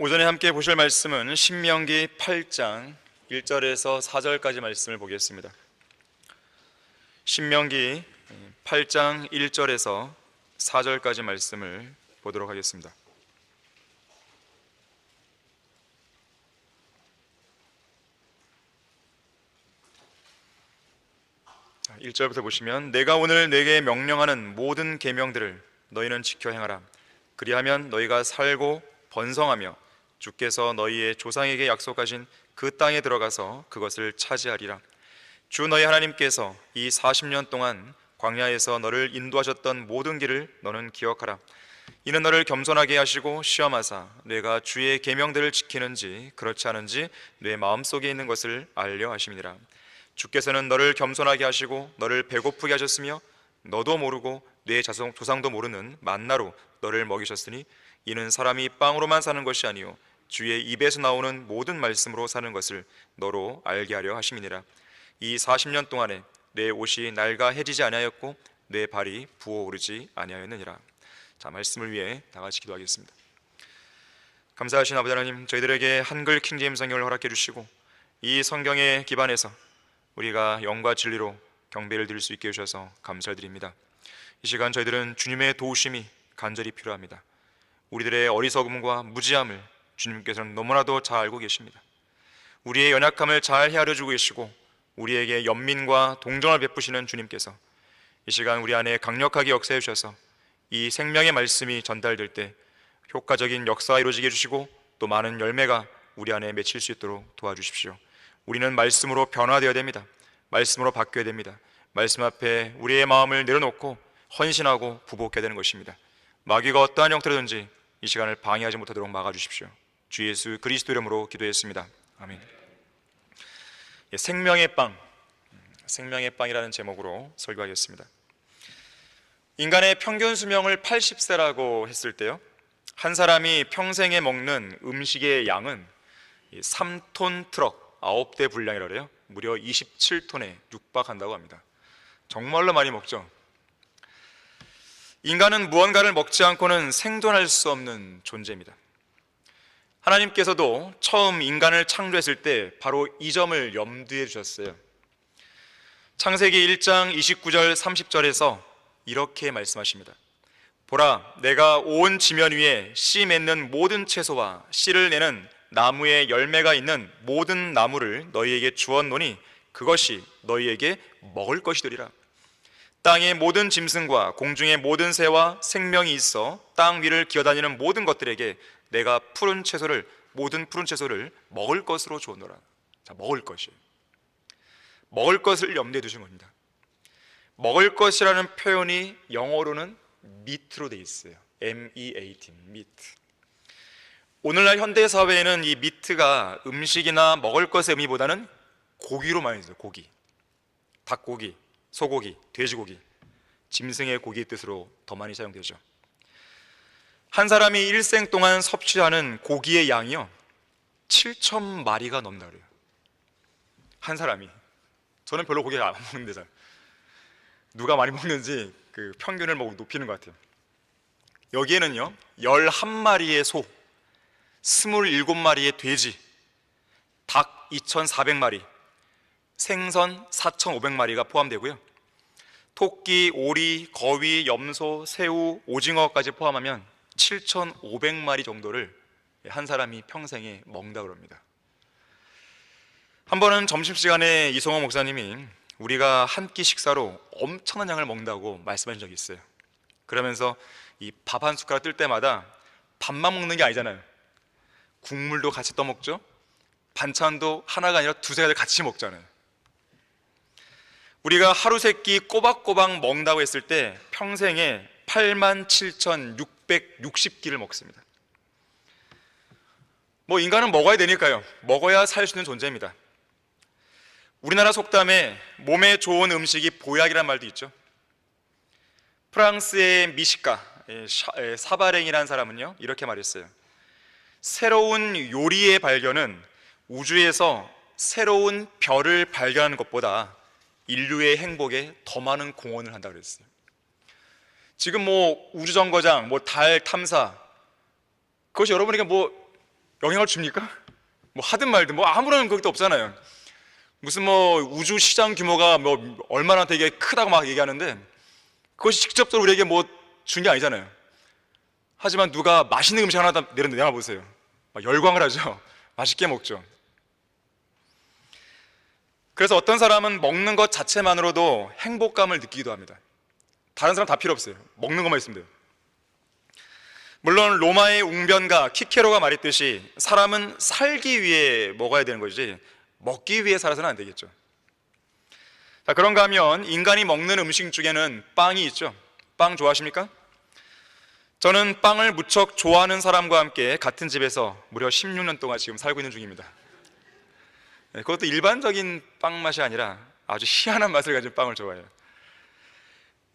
오전에 함께 보실 말씀은 신명기 8장 1절에서 4절까지 말씀을 보겠습니다. 신명기 8장 1절에서 4절까지 말씀을 보도록 하겠습니다. 1절부터 보시면, 내가 오늘 내게 명령하는 모든 계명들을 너희는 지켜 행하라. 그리하면 너희가 살고 번성하며 주께서 너희의 조상에게 약속하신 그 땅에 들어가서 그것을 차지하리라. 주 너희 하나님께서 이 40년 동안 광야에서 너를 인도하셨던 모든 길을 너는 기억하라. 이는 너를 겸손하게 하시고 시험하사 내가 주의 계명들을 지키는지 그렇지 않은지 내 마음속에 있는 것을 알려 하심이니라. 주께서는 너를 겸손하게 하시고 너를 배고프게 하셨으며 너도 모르고 내 조상도 모르는 만나로 너를 먹이셨으니 이는 사람이 빵으로만 사는 것이 아니요 주의 입에서 나오는 모든 말씀으로 사는 것을 너로 알게 하려 하심이니라. 이 40년 동안에 내 옷이 낡아 해지지 아니하였고 내 발이 부어오르지 아니하였느니라. 자, 말씀을 위해 다 같이 기도하겠습니다. 감사하신 아버지 하나님, 저희들에게 한글 킹제임스 성경을 허락해 주시고 이 성경에 기반해서 우리가 영과 진리로 경배를 드릴 수 있게 해주셔서 감사드립니다. 이 시간 저희들은 주님의 도우심이 간절히 필요합니다. 우리들의 어리석음과 무지함을 주님께서는 너무나도 잘 알고 계십니다. 우리의 연약함을 잘 헤아려주고 계시고 우리에게 연민과 동정을 베푸시는 주님께서 이 시간 우리 안에 강력하게 역사해 주셔서 이 생명의 말씀이 전달될 때 효과적인 역사가 이루어지게 해주시고 또 많은 열매가 우리 안에 맺힐 수 있도록 도와주십시오. 우리는 말씀으로 변화되어야 됩니다. 말씀으로 바뀌어야 됩니다. 말씀 앞에 우리의 마음을 내려놓고 헌신하고 부복해야 되는 것입니다. 마귀가 어떠한 형태로든지 이 시간을 방해하지 못하도록 막아주십시오. 주 예수 그리스도 이름으로 기도했습니다. 아멘. 생명의 빵, 생명의 빵이라는 제목으로 설교하겠습니다. 인간의 평균 수명을 80세라고 했을 때요, 한 사람이 평생에 먹는 음식의 양은 3톤 트럭 9대 분량이라고 해요. 무려 27톤에 육박한다고 합니다. 정말로 많이 먹죠. 인간은 무언가를 먹지 않고는 생존할 수 없는 존재입니다. 하나님께서도 처음 인간을 창조했을 때 바로 이 점을 염두에 두셨어요. 창세기 1장 29절 30절에서 이렇게 말씀하십니다. 보라, 내가 온 지면 위에 씨 맺는 모든 채소와 씨를 내는 나무에 열매가 있는 모든 나무를 너희에게 주었노니 그것이 너희에게 먹을 것이 되리라. 땅의 모든 짐승과 공중의 모든 새와 생명이 있어 땅 위를 기어다니는 모든 것들에게 내가 모든 푸른 채소를 먹을 것으로 주었노라. 자, 먹을 것이에요. 먹을 것을 염두에 두신 겁니다. 먹을 것이라는 표현이 영어로는 meat로 되어 있어요. M-E-A-T, meat. 오늘날 현대 사회에는 이 meat가 음식이나 먹을 것의 의미보다는 고기로 많이 써요. 고기, 닭고기, 소고기, 돼지고기, 짐승의 고기의 뜻으로 더 많이 사용되죠. 한 사람이 일생 동안 섭취하는 고기의 양이요 7,000마리가 넘는다 그래요. 한 사람이. 저는 별로 고기를 안 먹는데 잘 누가 많이 먹는지 그 평균을 높이는 것 같아요. 여기에는요 11마리의 소, 27마리의 돼지, 닭 2,400마리, 생선 4,500마리가 포함되고요, 토끼, 오리, 거위, 염소, 새우, 오징어까지 포함하면 7,500마리 정도를 한 사람이 평생에 먹는다고 합니다. 한 번은 점심시간에 이성호 목사님이 우리가 한 끼 식사로 엄청난 양을 먹는다고 말씀하신 적이 있어요. 그러면서 이 밥 한 숟가락 뜰 때마다 밥만 먹는 게 아니잖아요. 국물도 같이 떠먹죠. 반찬도 하나가 아니라 두세 가지 같이 먹잖아요. 우리가 하루 세 끼 꼬박꼬박 먹는다고 했을 때 평생에 87,660끼를 먹습니다. 인간은 먹어야 되니까요. 먹어야 살 수 있는 존재입니다. 우리나라 속담에 몸에 좋은 음식이 보약이란 말도 있죠. 프랑스의 미식가 사바랭이라는 사람은요 이렇게 말했어요. 새로운 요리의 발견은 우주에서 새로운 별을 발견하는 것보다 인류의 행복에 더 많은 공헌을 한다고 그랬어요. 지금 우주정거장, 달 탐사, 그것이 여러분에게 영향을 줍니까? 뭐 하든 말든 뭐 아무런 것도 없잖아요. 무슨 뭐 우주 시장 규모가 뭐 얼마나 되게 크다고 막 얘기하는데 그것이 직접적으로 우리에게 뭐 준 게 아니잖아요. 하지만 누가 맛있는 음식 하나 내놔보세요. 막 열광을 하죠. 맛있게 먹죠. 그래서 어떤 사람은 먹는 것 자체만으로도 행복감을 느끼기도 합니다. 다른 사람 다 필요 없어요. 먹는 것만 있으면 돼요. 물론 로마의 웅변가 키케로가 말했듯이 사람은 살기 위해 먹어야 되는 거지 먹기 위해 살아서는 안 되겠죠. 자, 그런가 하면 인간이 먹는 음식 중에는 빵이 있죠. 빵 좋아하십니까? 저는 빵을 무척 좋아하는 사람과 함께 같은 집에서 무려 16년 동안 지금 살고 있는 중입니다. 그것도 일반적인 빵 맛이 아니라 아주 희한한 맛을 가진 빵을 좋아해요.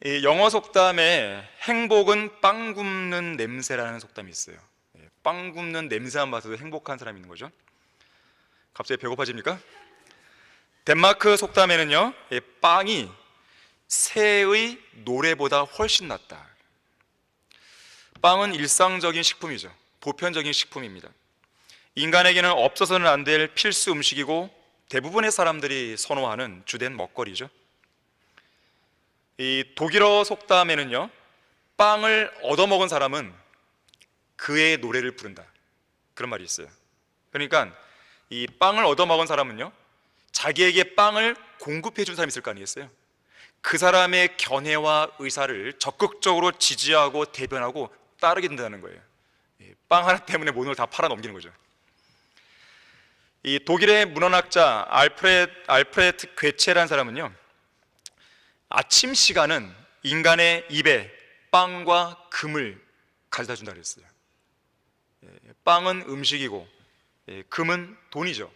이 영어 속담에 행복은 빵 굽는 냄새라는 속담이 있어요. 빵 굽는 냄새만 맡아도 행복한 사람이 있는 거죠. 갑자기 배고파집니까? 덴마크 속담에는요, 빵이 새의 노래보다 훨씬 낫다. 빵은 일상적인 식품이죠. 보편적인 식품입니다. 인간에게는 없어서는 안 될 필수 음식이고 대부분의 사람들이 선호하는 주된 먹거리죠. 이 독일어 속담에는요, 빵을 얻어먹은 사람은 그의 노래를 부른다, 그런 말이 있어요. 그러니까 이 빵을 얻어먹은 사람은요, 자기에게 빵을 공급해 준 사람이 있을 거 아니겠어요? 그 사람의 견해와 의사를 적극적으로 지지하고 대변하고 따르게 된다는 거예요. 빵 하나 때문에 모든 걸 다 팔아넘기는 거죠. 이 독일의 문헌학자 알프레트 괴체라는 사람은요, 아침 시간은 인간의 입에 빵과 금을 가져다 준다 그랬어요. 빵은 음식이고 금은 돈이죠.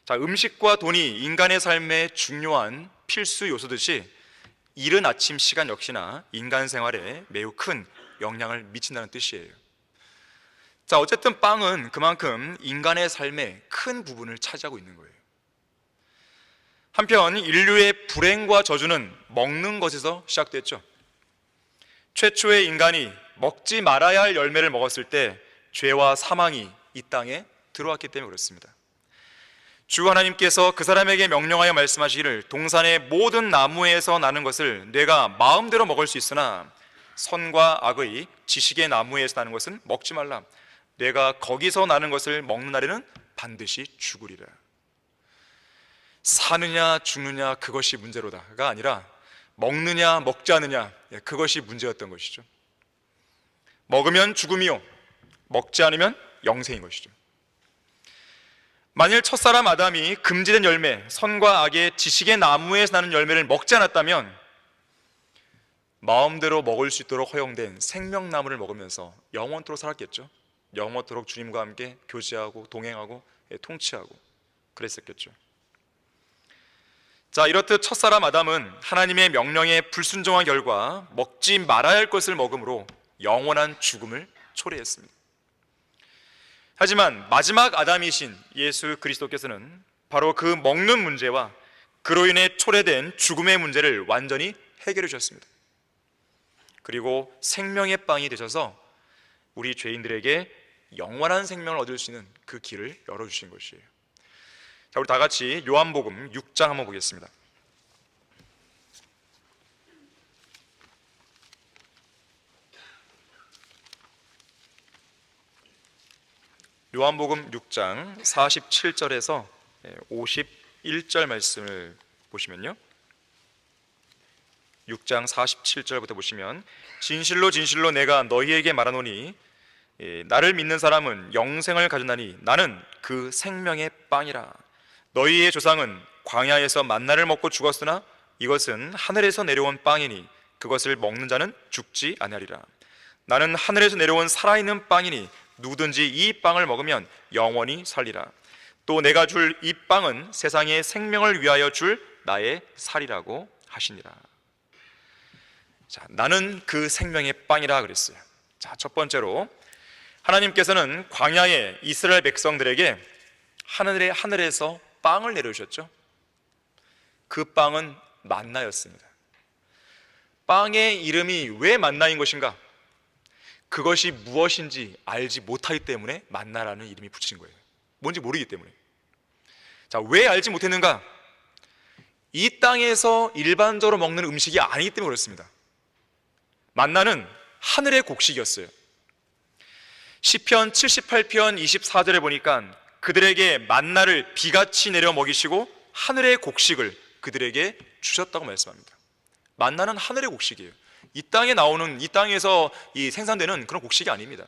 자, 음식과 돈이 인간의 삶에 중요한 필수 요소듯이 이른 아침 시간 역시나 인간 생활에 매우 큰 영향을 미친다는 뜻이에요. 자, 어쨌든 빵은 그만큼 인간의 삶의 큰 부분을 차지하고 있는 거예요. 한편 인류의 불행과 저주는 먹는 것에서 시작됐죠. 최초의 인간이 먹지 말아야 할 열매를 먹었을 때 죄와 사망이 이 땅에 들어왔기 때문에 그렇습니다. 주 하나님께서 그 사람에게 명령하여 말씀하시기를 동산의 모든 나무에서 나는 것을 내가 마음대로 먹을 수 있으나 선과 악의 지식의 나무에서 나는 것은 먹지 말라. 내가 거기서 나는 것을 먹는 날에는 반드시 죽으리라. 사느냐 죽느냐 그것이 문제로다가 아니라 먹느냐 먹지 않느냐, 그것이 문제였던 것이죠. 먹으면 죽음이요 먹지 않으면 영생인 것이죠. 만일 첫사람 아담이 금지된 열매, 선과 악의 지식의 나무에서 나는 열매를 먹지 않았다면 마음대로 먹을 수 있도록 허용된 생명나무를 먹으면서 영원토록 살았겠죠. 영원토록 주님과 함께 교제하고 동행하고 통치하고 그랬었겠죠. 자, 이렇듯 첫사람 아담은 하나님의 명령에 불순종한 결과 먹지 말아야 할 것을 먹음으로 영원한 죽음을 초래했습니다. 하지만 마지막 아담이신 예수 그리스도께서는 바로 그 먹는 문제와 그로 인해 초래된 죽음의 문제를 완전히 해결해 주셨습니다. 그리고 생명의 빵이 되셔서 우리 죄인들에게 영원한 생명을 얻을 수 있는 그 길을 열어주신 것이에요. 자, 우리 다 같이 요한복음 6장 한번 보겠습니다. 요한복음 6장 47절에서 51절 말씀을 보시면요, 6장 47절부터 보시면 진실로 진실로 내가 너희에게 말하노니 나를 믿는 사람은 영생을 가졌나니 나는 그 생명의 빵이라. 너희의 조상은 광야에서 만나를 먹고 죽었으나 이것은 하늘에서 내려온 빵이니 그것을 먹는 자는 죽지 아니하리라. 나는 하늘에서 내려온 살아있는 빵이니 누구든지 이 빵을 먹으면 영원히 살리라. 또 내가 줄 이 빵은 세상의 생명을 위하여 줄 나의 살이라고 하시니라. 자, 나는 그 생명의 빵이라 그랬어요. 자, 첫 번째로 하나님께서는 광야의 이스라엘 백성들에게 하늘에서 빵을 내려주셨죠. 그 빵은 만나였습니다. 빵의 이름이 왜 만나인 것인가? 그것이 무엇인지 알지 못하기 때문에 만나라는 이름이 붙인 거예요. 뭔지 모르기 때문에. 자, 왜 알지 못했는가? 이 땅에서 일반적으로 먹는 음식이 아니기 때문에 그렇습니다. 만나는 하늘의 곡식이었어요. 시편 78편 24절에 보니까 그들에게 만나를 비같이 내려 먹이시고 하늘의 곡식을 그들에게 주셨다고 말씀합니다. 만나는 하늘의 곡식이에요. 이 땅에 나오는, 이 땅에서 생산되는 그런 곡식이 아닙니다.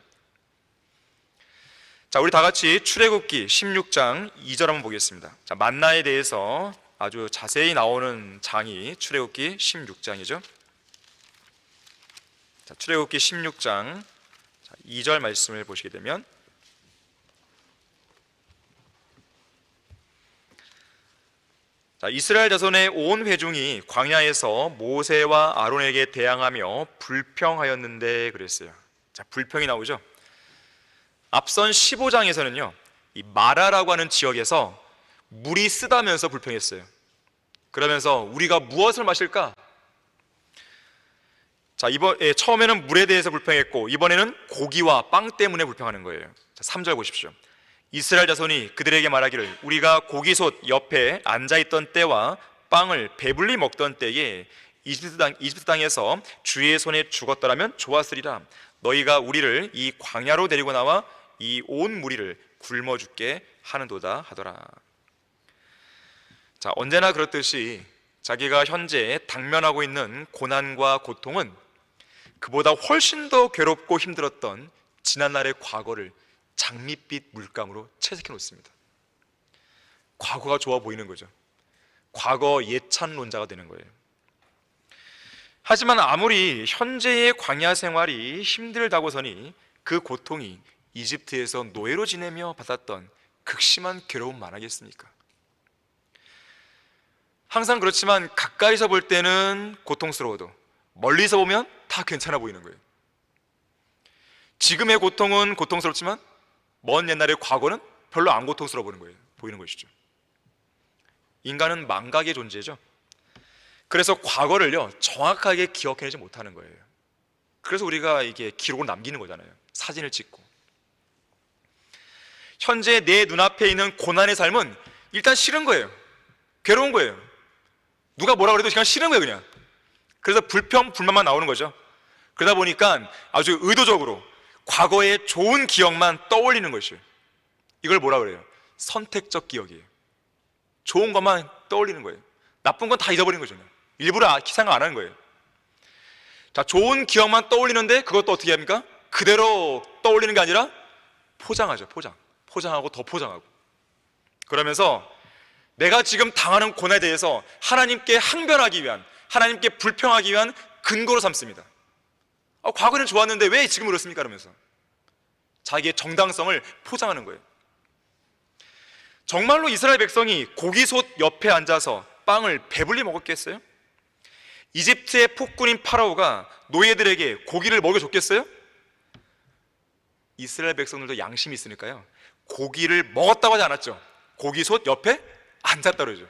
자, 우리 다 같이 출애굽기 16장 2절 한번 보겠습니다. 자, 만나에 대해서 아주 자세히 나오는 장이 출애굽기 16장이죠. 자, 출애굽기 16장 2절 말씀을 보시게 되면, 자, 이스라엘 자손의 온 회중이 광야에서 모세와 아론에게 대항하며 불평하였는데 그랬어요. 자, 불평이 나오죠. 앞선 15장에서는요, 이 마라라고 하는 지역에서 물이 쓰다면서 불평했어요. 그러면서 우리가 무엇을 마실까? 자, 처음에는 물에 대해서 불평했고, 이번에는 고기와 빵 때문에 불평하는 거예요. 자, 3절 보십시오. 이스라엘 자손이 그들에게 말하기를 우리가 고기솥 옆에 앉아있던 때와 빵을 배불리 먹던 때에 이집트 땅에서 주의 손에 죽었더라면 좋았으리라. 너희가 우리를 이 광야로 데리고 나와 이 온 무리를 굶어 죽게 하는도다 하더라. 자, 언제나 그렇듯이 자기가 현재 당면하고 있는 고난과 고통은 그보다 훨씬 더 괴롭고 힘들었던 지난날의 과거를 장밋빛 물감으로 채색해 놓습니다. 과거가 좋아 보이는 거죠. 과거 예찬론자가 되는 거예요. 하지만 아무리 현재의 광야 생활이 힘들다고서니 그 고통이 이집트에서 노예로 지내며 받았던 극심한 괴로움만 하겠습니까? 항상 그렇지만 가까이서 볼 때는 고통스러워도 멀리서 보면 다 괜찮아 보이는 거예요. 지금의 고통은 고통스럽지만 먼 옛날의 과거는 별로 안 고통스러워 보이는 것이죠. 인간은 망각의 존재죠. 그래서 과거를요, 정확하게 기억해내지 못하는 거예요. 그래서 우리가 이게 기록을 남기는 거잖아요. 사진을 찍고. 현재 내 눈앞에 있는 고난의 삶은 일단 싫은 거예요. 괴로운 거예요. 누가 뭐라 그래도 그냥 싫은 거예요, 그냥. 그래서 불평, 불만만 나오는 거죠. 그러다 보니까 아주 의도적으로 과거의 좋은 기억만 떠올리는 것이에요. 이걸 뭐라 그래요? 선택적 기억이에요. 좋은 것만 떠올리는 거예요. 나쁜 건 다 잊어버리는 거죠. 일부러 생각 안 하는 거예요. 자, 좋은 기억만 떠올리는데 그것도 어떻게 합니까? 그대로 떠올리는 게 아니라 포장하죠. 포장하고 더 포장하고. 그러면서 내가 지금 당하는 고난에 대해서 하나님께 항변하기 위한, 하나님께 불평하기 위한 근거로 삼습니다. 과거는 좋았는데 왜 지금 그렇습니까? 그러면서 자기의 정당성을 포장하는 거예요. 정말로 이스라엘 백성이 고기솥 옆에 앉아서 빵을 배불리 먹었겠어요? 이집트의 폭군인 파라오가 노예들에게 고기를 먹여줬겠어요? 이스라엘 백성들도 양심이 있으니까요, 고기를 먹었다고 하지 않았죠. 고기솥 옆에 앉았다 그러죠.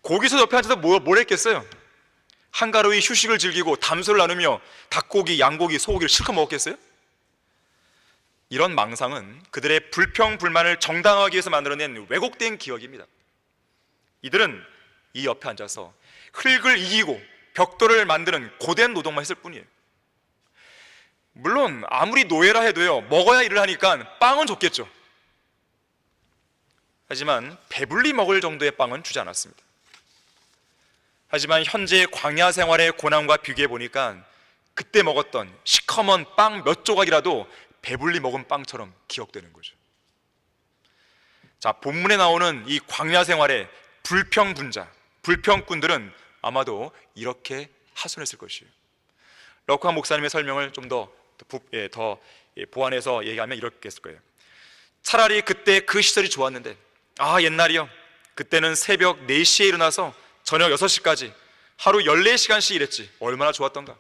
고기솥 옆에 앉아서 뭘 했겠어요? 한가로이 휴식을 즐기고 담소를 나누며 닭고기, 양고기, 소고기를 실컷 먹었겠어요? 이런 망상은 그들의 불평, 불만을 정당화하기 위해서 만들어낸 왜곡된 기억입니다. 이들은 이 옆에 앉아서 흙을 이기고 벽돌을 만드는 고된 노동만 했을 뿐이에요. 물론 아무리 노예라 해도요, 먹어야 일을 하니까 빵은 줬겠죠. 하지만 배불리 먹을 정도의 빵은 주지 않았습니다. 하지만 현재 광야 생활의 고난과 비교해 보니까 그때 먹었던 시커먼 빵 몇 조각이라도 배불리 먹은 빵처럼 기억되는 거죠. 자, 본문에 나오는 이 광야 생활의 불평분자, 불평꾼들은 아마도 이렇게 하소연했을 것이에요. 럭한 목사님의 설명을 좀 더 보완해서 얘기하면 이렇게 했을 거예요. 차라리 그때 그 시절이 좋았는데, 옛날이요, 그때는 새벽 4시에 일어나서 저녁 6시까지 하루 14시간씩 일했지, 얼마나 좋았던가.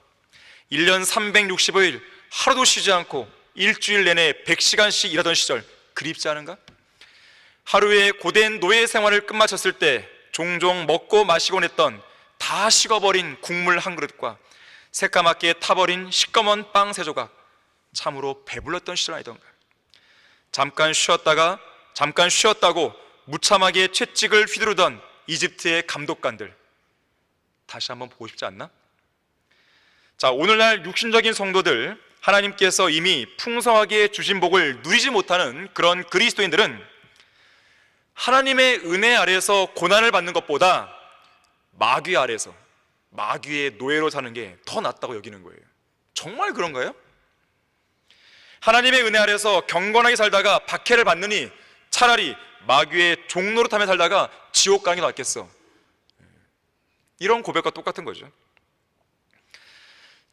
1년 365일 하루도 쉬지 않고 일주일 내내 100시간씩 일하던 시절 그립지 않은가? 하루에 고된 노예 생활을 끝마쳤을 때 종종 먹고 마시곤 했던 다 식어버린 국물 한 그릇과 새까맣게 타버린 시꺼먼 빵 세 조각, 참으로 배불렀던 시절 아니던가. 잠깐 쉬었다고 무참하게 채찍을 휘두르던 이집트의 감독관들, 다시 한번 보고 싶지 않나? 자, 오늘날 육신적인 성도들, 하나님께서 이미 풍성하게 주신 복을 누리지 못하는 그런 그리스도인들은 하나님의 은혜 아래에서 고난을 받는 것보다 마귀 아래에서, 마귀의 노예로 사는 게 더 낫다고 여기는 거예요. 정말 그런가요? 하나님의 은혜 아래에서 경건하게 살다가 박해를 받느니 차라리 마귀의 종노릇하며 살다가 지옥 가는 게 낫겠어. 이런 고백과 똑같은 거죠.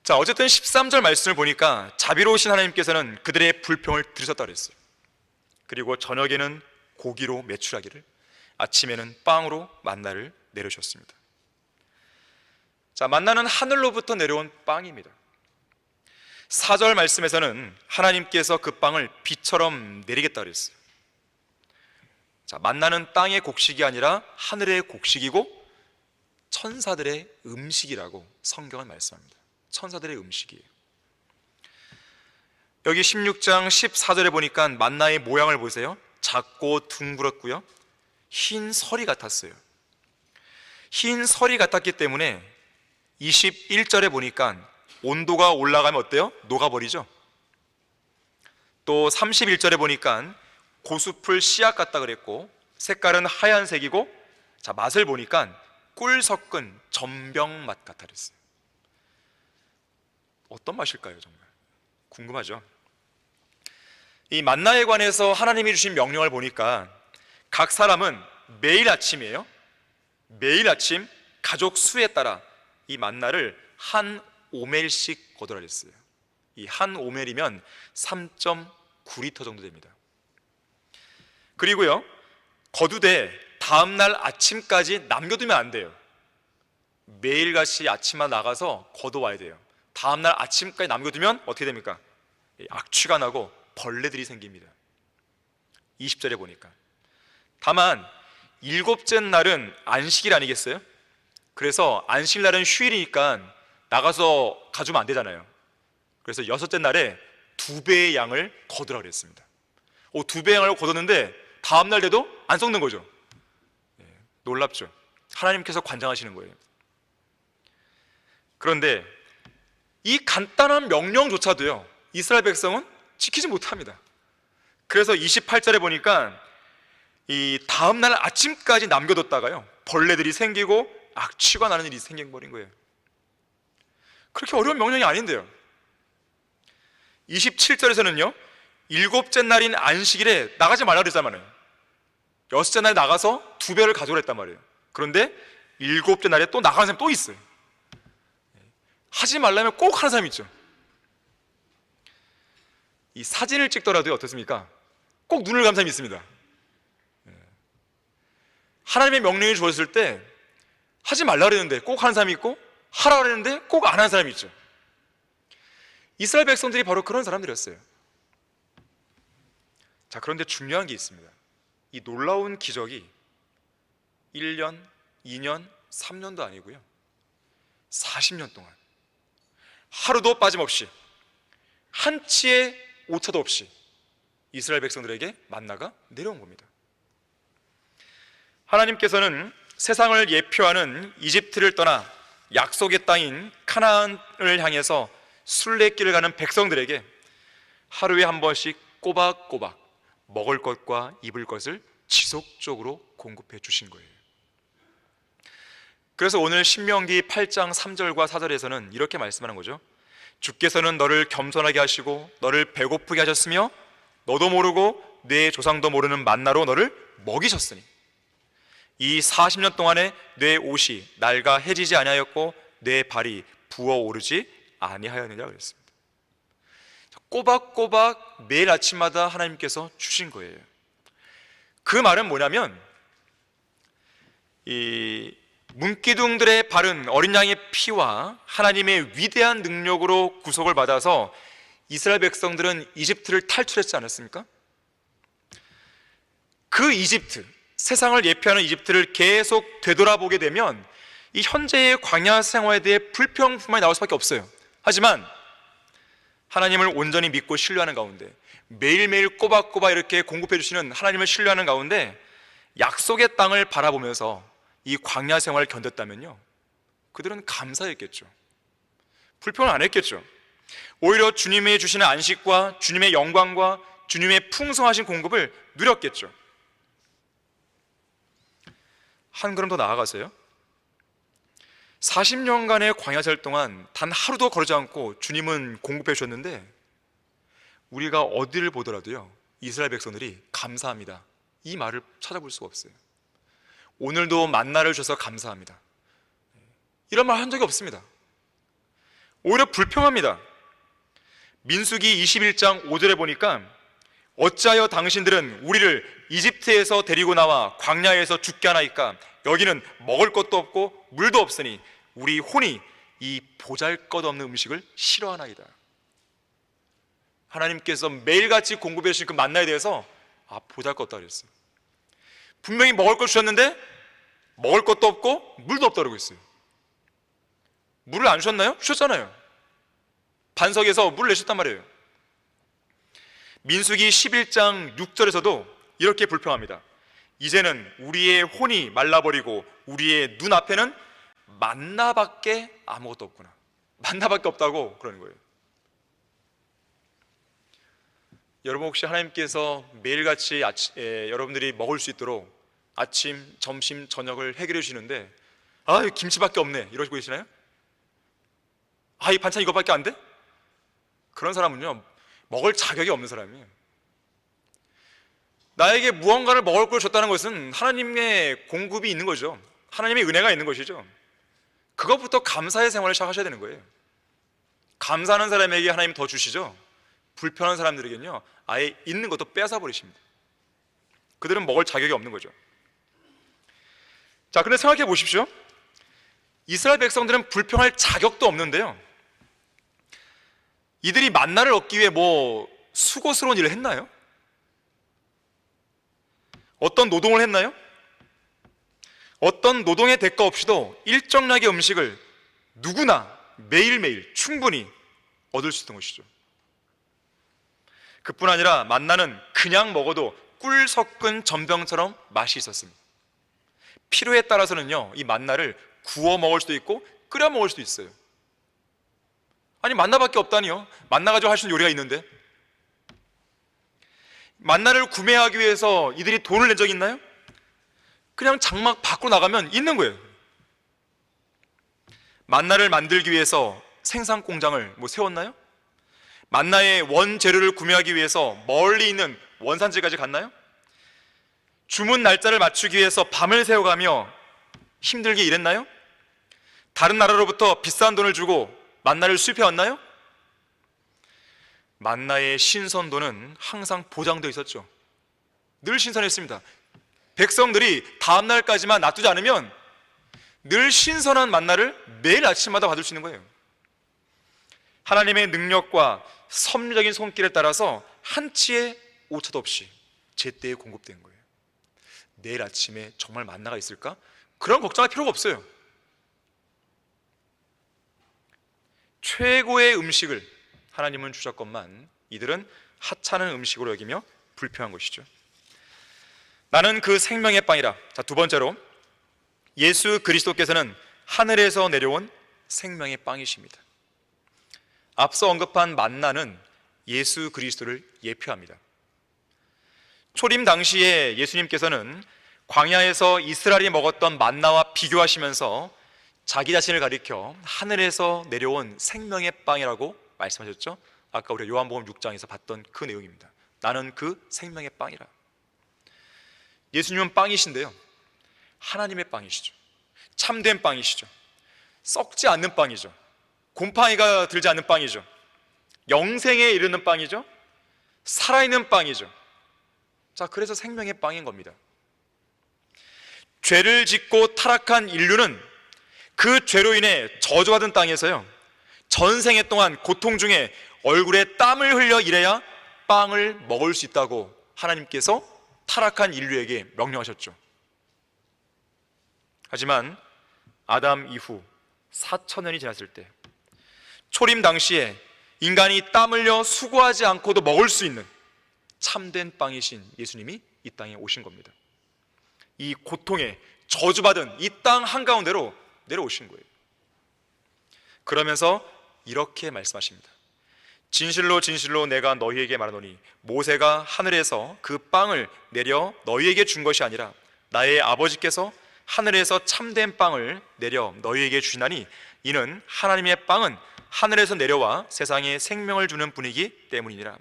자, 어쨌든 13절 말씀을 보니까 자비로우신 하나님께서는 그들의 불평을 들으셨다 그랬어요. 그리고 저녁에는 고기로 메추라기를, 아침에는 빵으로 만나를 내려주셨습니다. 자, 만나는 하늘로부터 내려온 빵입니다. 4절 말씀에서는 하나님께서 그 빵을 비처럼 내리겠다 그랬어요. 자, 만나는 땅의 곡식이 아니라 하늘의 곡식이고 천사들의 음식이라고 성경은 말씀합니다. 천사들의 음식이에요. 여기 16장 14절에 보니까 만나의 모양을 보세요. 작고 둥그렇고요, 흰 설이 같았어요. 흰 설이 같았기 때문에 21절에 보니까 온도가 올라가면 어때요? 녹아버리죠. 또 31절에 보니까 고수풀 씨앗 같다 그랬고 색깔은 하얀색이고, 자, 맛을 보니까 꿀 섞은 전병 맛 같다 그랬어요. 어떤 맛일까요? 정말 궁금하죠. 이 만나에 관해서 하나님이 주신 명령을 보니까 각 사람은 매일 아침이에요. 매일 아침 가족 수에 따라 이 만나를 한 오멜씩 거두라 그랬어요. 이 한 오멜이면 3.9리터 정도 됩니다. 그리고요, 거두되 다음날 아침까지 남겨두면 안 돼요. 매일같이 아침만 나가서 거둬와야 돼요. 다음날 아침까지 남겨두면 어떻게 됩니까? 악취가 나고 벌레들이 생깁니다. 20절에 보니까. 다만 7째 날은 안식일 아니겠어요? 그래서 안식일날은 휴일이니까 나가서 가주면 안 되잖아요. 그래서 6째 날에 2배의 양을 거두라 그랬습니다. 2배의 양을 거뒀는데 다음날 돼도 안 썩는 거죠. 놀랍죠. 하나님께서 관장하시는 거예요. 그런데 이 간단한 명령조차도요, 이스라엘 백성은 지키지 못합니다. 그래서 28절에 보니까 이 다음날 아침까지 남겨뒀다가요, 벌레들이 생기고 악취가 나는 일이 생겨버린 거예요. 그렇게 어려운 명령이 아닌데요. 27절에서는요 7째 날인 안식일에 나가지 말라 그랬단 말이에요. 6째 날에 나가서 2배를 가져오라 했단 말이에요. 그런데 7째 날에 또 나가는 사람이 또 있어요. 하지 말라면 꼭 하는 사람이 있죠. 이 사진을 찍더라도 어떻습니까? 꼭 눈을 감는 사람이 있습니다. 하나님의 명령이 주어졌을 때 하지 말라 그랬는데 꼭 하는 사람이 있고, 하라 그랬는데 꼭 안 하는 사람이 있죠. 이스라엘 백성들이 바로 그런 사람들이었어요. 자, 그런데 중요한 게 있습니다. 이 놀라운 기적이 1년, 2년, 3년도 아니고요, 40년 동안 하루도 빠짐없이 한치의 오차도 없이 이스라엘 백성들에게 만나가 내려온 겁니다. 하나님께서는 세상을 예표하는 이집트를 떠나 약속의 땅인 카나안을 향해서 순례길을 가는 백성들에게 하루에 한 번씩 꼬박꼬박 먹을 것과 입을 것을 지속적으로 공급해 주신 거예요. 그래서 오늘 신명기 8장 3절과 4절에서는 이렇게 말씀하는 거죠. 주께서는 너를 겸손하게 하시고 너를 배고프게 하셨으며 너도 모르고 내 조상도 모르는 만나로 너를 먹이셨으니 이 40년 동안에 내 옷이 낡아 해지지 아니하였고 내 발이 부어오르지 아니하였느냐 그랬습니다. 꼬박꼬박 매일 아침마다 하나님께서 주신 거예요. 그 말은 뭐냐면 이 문기둥들의 바른 어린 양의 피와 하나님의 위대한 능력으로 구속을 받아서 이스라엘 백성들은 이집트를 탈출했지 않았습니까? 그 이집트, 세상을 예표하는 이집트를 계속 되돌아보게 되면 이 현재의 광야 생활에 대해 불평뿐만이 나올 수밖에 없어요. 하지만 하나님을 온전히 믿고 신뢰하는 가운데, 매일매일 꼬박꼬박 이렇게 공급해 주시는 하나님을 신뢰하는 가운데 약속의 땅을 바라보면서 이 광야 생활을 견뎠다면요, 그들은 감사했겠죠. 불평을 안 했겠죠. 오히려 주님이 주시는 안식과 주님의 영광과 주님의 풍성하신 공급을 누렸겠죠. 한 걸음 더 나아가서요, 40년간의 광야 생활 동안 단 하루도 거르지 않고 주님은 공급해 주셨는데, 우리가 어디를 보더라도요 이스라엘 백성들이 감사합니다 이 말을 찾아볼 수가 없어요. 오늘도 만나를 주셔서 감사합니다 이런 말 한 적이 없습니다. 오히려 불평합니다. 민수기 21장 5절에 보니까 어찌하여 당신들은 우리를 이집트에서 데리고 나와 광야에서 죽게 하나이까? 여기는 먹을 것도 없고 물도 없으니 우리 혼이 이 보잘것없는 음식을 싫어하나이다. 하나님께서 매일같이 공급해 주신 그 만나에 대해서 보잘것없다 그랬어요. 분명히 먹을 걸 주셨는데 먹을 것도 없고 물도 없다고 그러고 있어요. 물을 안 주셨나요? 주셨잖아요. 반석에서 물을 내셨단 말이에요. 민수기 11장 6절에서도 이렇게 불평합니다. 이제는 우리의 혼이 말라버리고 우리의 눈앞에는 만나밖에 아무것도 없구나. 만나밖에 없다고 그러는 거예요. 여러분, 혹시 하나님께서 매일같이 여러분들이 먹을 수 있도록 아침, 점심, 저녁을 해결해 주시는데 김치밖에 없네 이러시고 계시나요? 이 반찬 이거밖에 안 돼? 그런 사람은요 먹을 자격이 없는 사람이에요. 나에게 무언가를 먹을 걸 줬다는 것은 하나님의 공급이 있는 거죠. 하나님의 은혜가 있는 것이죠. 그것부터 감사의 생활을 시작하셔야 되는 거예요. 감사하는 사람에게 하나님 더 주시죠. 불편한 사람들에게는요 아예 있는 것도 빼앗아 버리십니다. 그들은 먹을 자격이 없는 거죠. 자, 그런데 생각해 보십시오. 이스라엘 백성들은 불평할 자격도 없는데요, 이들이 만나를 얻기 위해 수고스러운 일을 했나요? 어떤 노동을 했나요? 어떤 노동의 대가 없이도 일정량의 음식을 누구나 매일매일 충분히 얻을 수 있던 것이죠. 그뿐 아니라 만나는 그냥 먹어도 꿀 섞은 전병처럼 맛이 있었습니다. 필요에 따라서는요 이 만나를 구워 먹을 수도 있고 끓여 먹을 수도 있어요. 아니, 만나밖에 없다니요? 만나 가지고 할 수 있는 요리가 있는데. 만나를 구매하기 위해서 이들이 돈을 낸 적이 있나요? 그냥 장막 밖으로 나가면 있는 거예요. 만나를 만들기 위해서 생산 공장을 세웠나요? 만나의 원재료를 구매하기 위해서 멀리 있는 원산지까지 갔나요? 주문 날짜를 맞추기 위해서 밤을 새워가며 힘들게 일했나요? 다른 나라로부터 비싼 돈을 주고 만나를 수입해 왔나요? 만나의 신선도는 항상 보장되어 있었죠. 늘 신선했습니다. 백성들이 다음 날까지만 놔두지 않으면 늘 신선한 만나를 매일 아침마다 받을 수 있는 거예요. 하나님의 능력과 섭리적인 손길에 따라서 한치의 오차도 없이 제때에 공급된 거예요. 내일 아침에 정말 만나가 있을까? 그런 걱정할 필요가 없어요. 최고의 음식을 하나님은 주셨건만 이들은 하찮은 음식으로 여기며 불평한 것이죠. 나는 그 생명의 빵이라. 자, 두 번째로, 예수 그리스도께서는 하늘에서 내려온 생명의 빵이십니다. 앞서 언급한 만나는 예수 그리스도를 예표합니다. 초림 당시에 예수님께서는 광야에서 이스라엘이 먹었던 만나와 비교하시면서 자기 자신을 가리켜 하늘에서 내려온 생명의 빵이라고 말씀하셨죠. 아까 우리가 요한복음 6장에서 봤던 그 내용입니다. 나는 그 생명의 빵이라. 예수님은 빵이신데요, 하나님의 빵이시죠. 참된 빵이시죠. 썩지 않는 빵이죠. 곰팡이가 들지 않는 빵이죠. 영생에 이르는 빵이죠. 살아있는 빵이죠. 자, 그래서 생명의 빵인 겁니다. 죄를 짓고 타락한 인류는 그 죄로 인해 저주받은 땅에서요 전생애 동안 고통 중에 얼굴에 땀을 흘려 일해야 빵을 먹을 수 있다고 하나님께서 타락한 인류에게 명령하셨죠. 하지만 아담 이후 4,000년이 지났을 때 초림 당시에 인간이 땀 흘려 수고하지 않고도 먹을 수 있는 참된 빵이신 예수님이 이 땅에 오신 겁니다. 이 고통에 저주받은 이 땅 한가운데로 내려오신 거예요. 그러면서 이렇게 말씀하십니다. 진실로 진실로 내가 너희에게 말하노니 모세가 하늘에서 그 빵을 내려 너희에게 준 것이 아니라 나의 아버지께서 하늘에서 참된 빵을 내려 너희에게 주시나니 이는 하나님의 빵은 하늘에서 내려와 세상에 생명을 주는 분이기 때문이니라.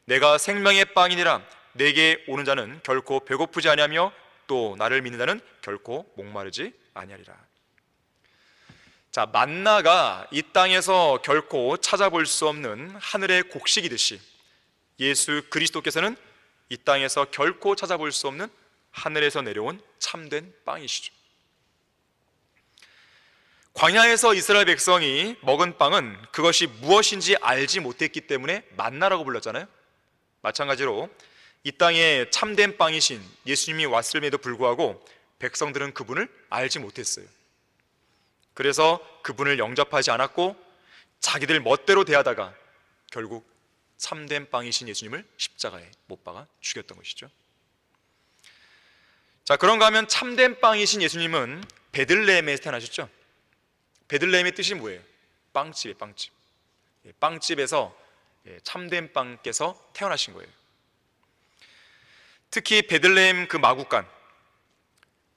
내가 생명의 빵이니라. 내게 오는 자는 결코 배고프지 아니하며 또 나를 믿는 자는 결코 목마르지 아니하리라. 자, 만나가 이 땅에서 결코 찾아볼 수 없는 하늘의 곡식이듯이 예수 그리스도께서는 이 땅에서 결코 찾아볼 수 없는 하늘에서 내려온 참된 빵이시죠. 광야에서 이스라엘 백성이 먹은 빵은 그것이 무엇인지 알지 못했기 때문에 만나라고 불렀잖아요. 마찬가지로 이 땅에 참된 빵이신 예수님이 왔음에도 불구하고 백성들은 그분을 알지 못했어요. 그래서 그분을 영접하지 않았고 자기들 멋대로 대하다가 결국 참된 빵이신 예수님을 십자가에 못 박아 죽였던 것이죠. 자, 그런가 하면 참된 빵이신 예수님은 베들레헴에서 태어나셨죠. 베들레헴의 뜻이 뭐예요? 빵집이에요. 빵집. 빵집에서 참된 빵께서 태어나신 거예요. 특히 베들레헴 그 마구간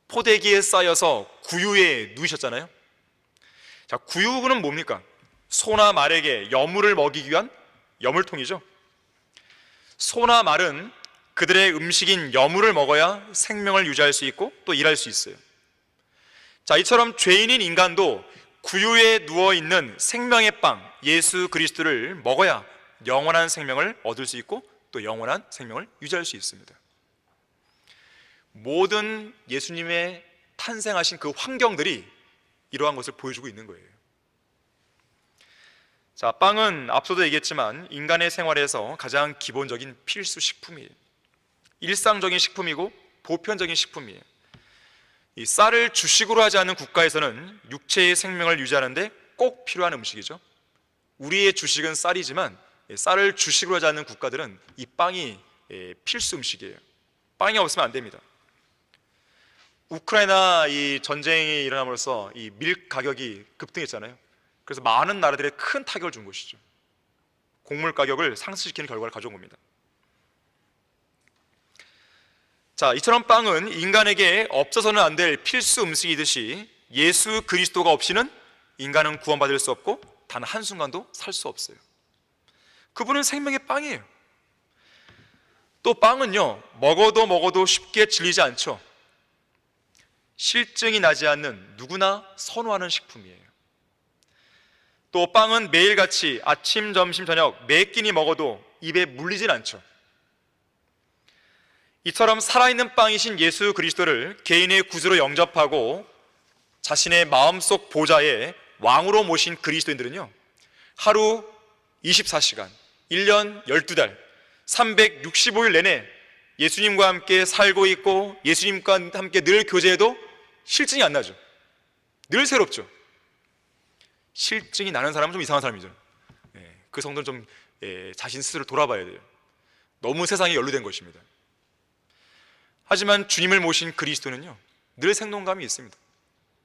포대기에 쌓여서 구유에 누이셨잖아요. 자, 구유는 뭡니까? 소나 말에게 여물을 먹이기 위한 여물통이죠. 소나 말은 그들의 음식인 여물을 먹어야 생명을 유지할 수 있고 또 일할 수 있어요. 자, 이처럼 죄인인 인간도 구유에 누워있는 생명의 빵 예수 그리스도를 먹어야 영원한 생명을 얻을 수 있고 또 영원한 생명을 유지할 수 있습니다. 모든 예수님의 탄생하신 그 환경들이 이러한 것을 보여주고 있는 거예요. 자, 빵은 앞서도 얘기했지만 인간의 생활에서 가장 기본적인 필수 식품이에요. 일상적인 식품이고 보편적인 식품이에요. 이 쌀을 주식으로 하지 않는 국가에서는 육체의 생명을 유지하는데 꼭 필요한 음식이죠. 우리의 주식은 쌀이지만 쌀을 주식으로 하지 않는 국가들은 이 빵이 필수 음식이에요. 빵이 없으면 안 됩니다. 우크라이나 이 전쟁이 일어남으로써 이 밀 가격이 급등했잖아요. 그래서 많은 나라들에 큰 타격을 준 것이죠. 곡물 가격을 상승시키는 결과를 가져온 겁니다. 자, 이처럼 빵은 인간에게 없어서는 안 될 필수 음식이듯이 예수 그리스도가 없이는 인간은 구원받을 수 없고 단 한순간도 살 수 없어요. 그분은 생명의 빵이에요. 또 빵은요, 먹어도 쉽게 질리지 않죠. 실증이 나지 않는 누구나 선호하는 식품이에요. 또 빵은 매일같이 아침, 점심, 저녁 매 끼니 먹어도 입에 물리진 않죠. 이처럼 살아있는 빵이신 예수 그리스도를 개인의 구주로 영접하고 자신의 마음속 보좌에 왕으로 모신 그리스도인들은요, 하루 24시간, 1년 12달, 365일 내내 예수님과 함께 살고 있고 예수님과 함께 늘 교제해도 실증이 안 나죠. 늘 새롭죠. 실증이 나는 사람은 좀 이상한 사람이죠. 그 성도는 좀 자신 스스로 돌아봐야 돼요. 너무 세상에 연루된 것입니다. 하지만 주님을 모신 그리스도는요, 늘 생동감이 있습니다.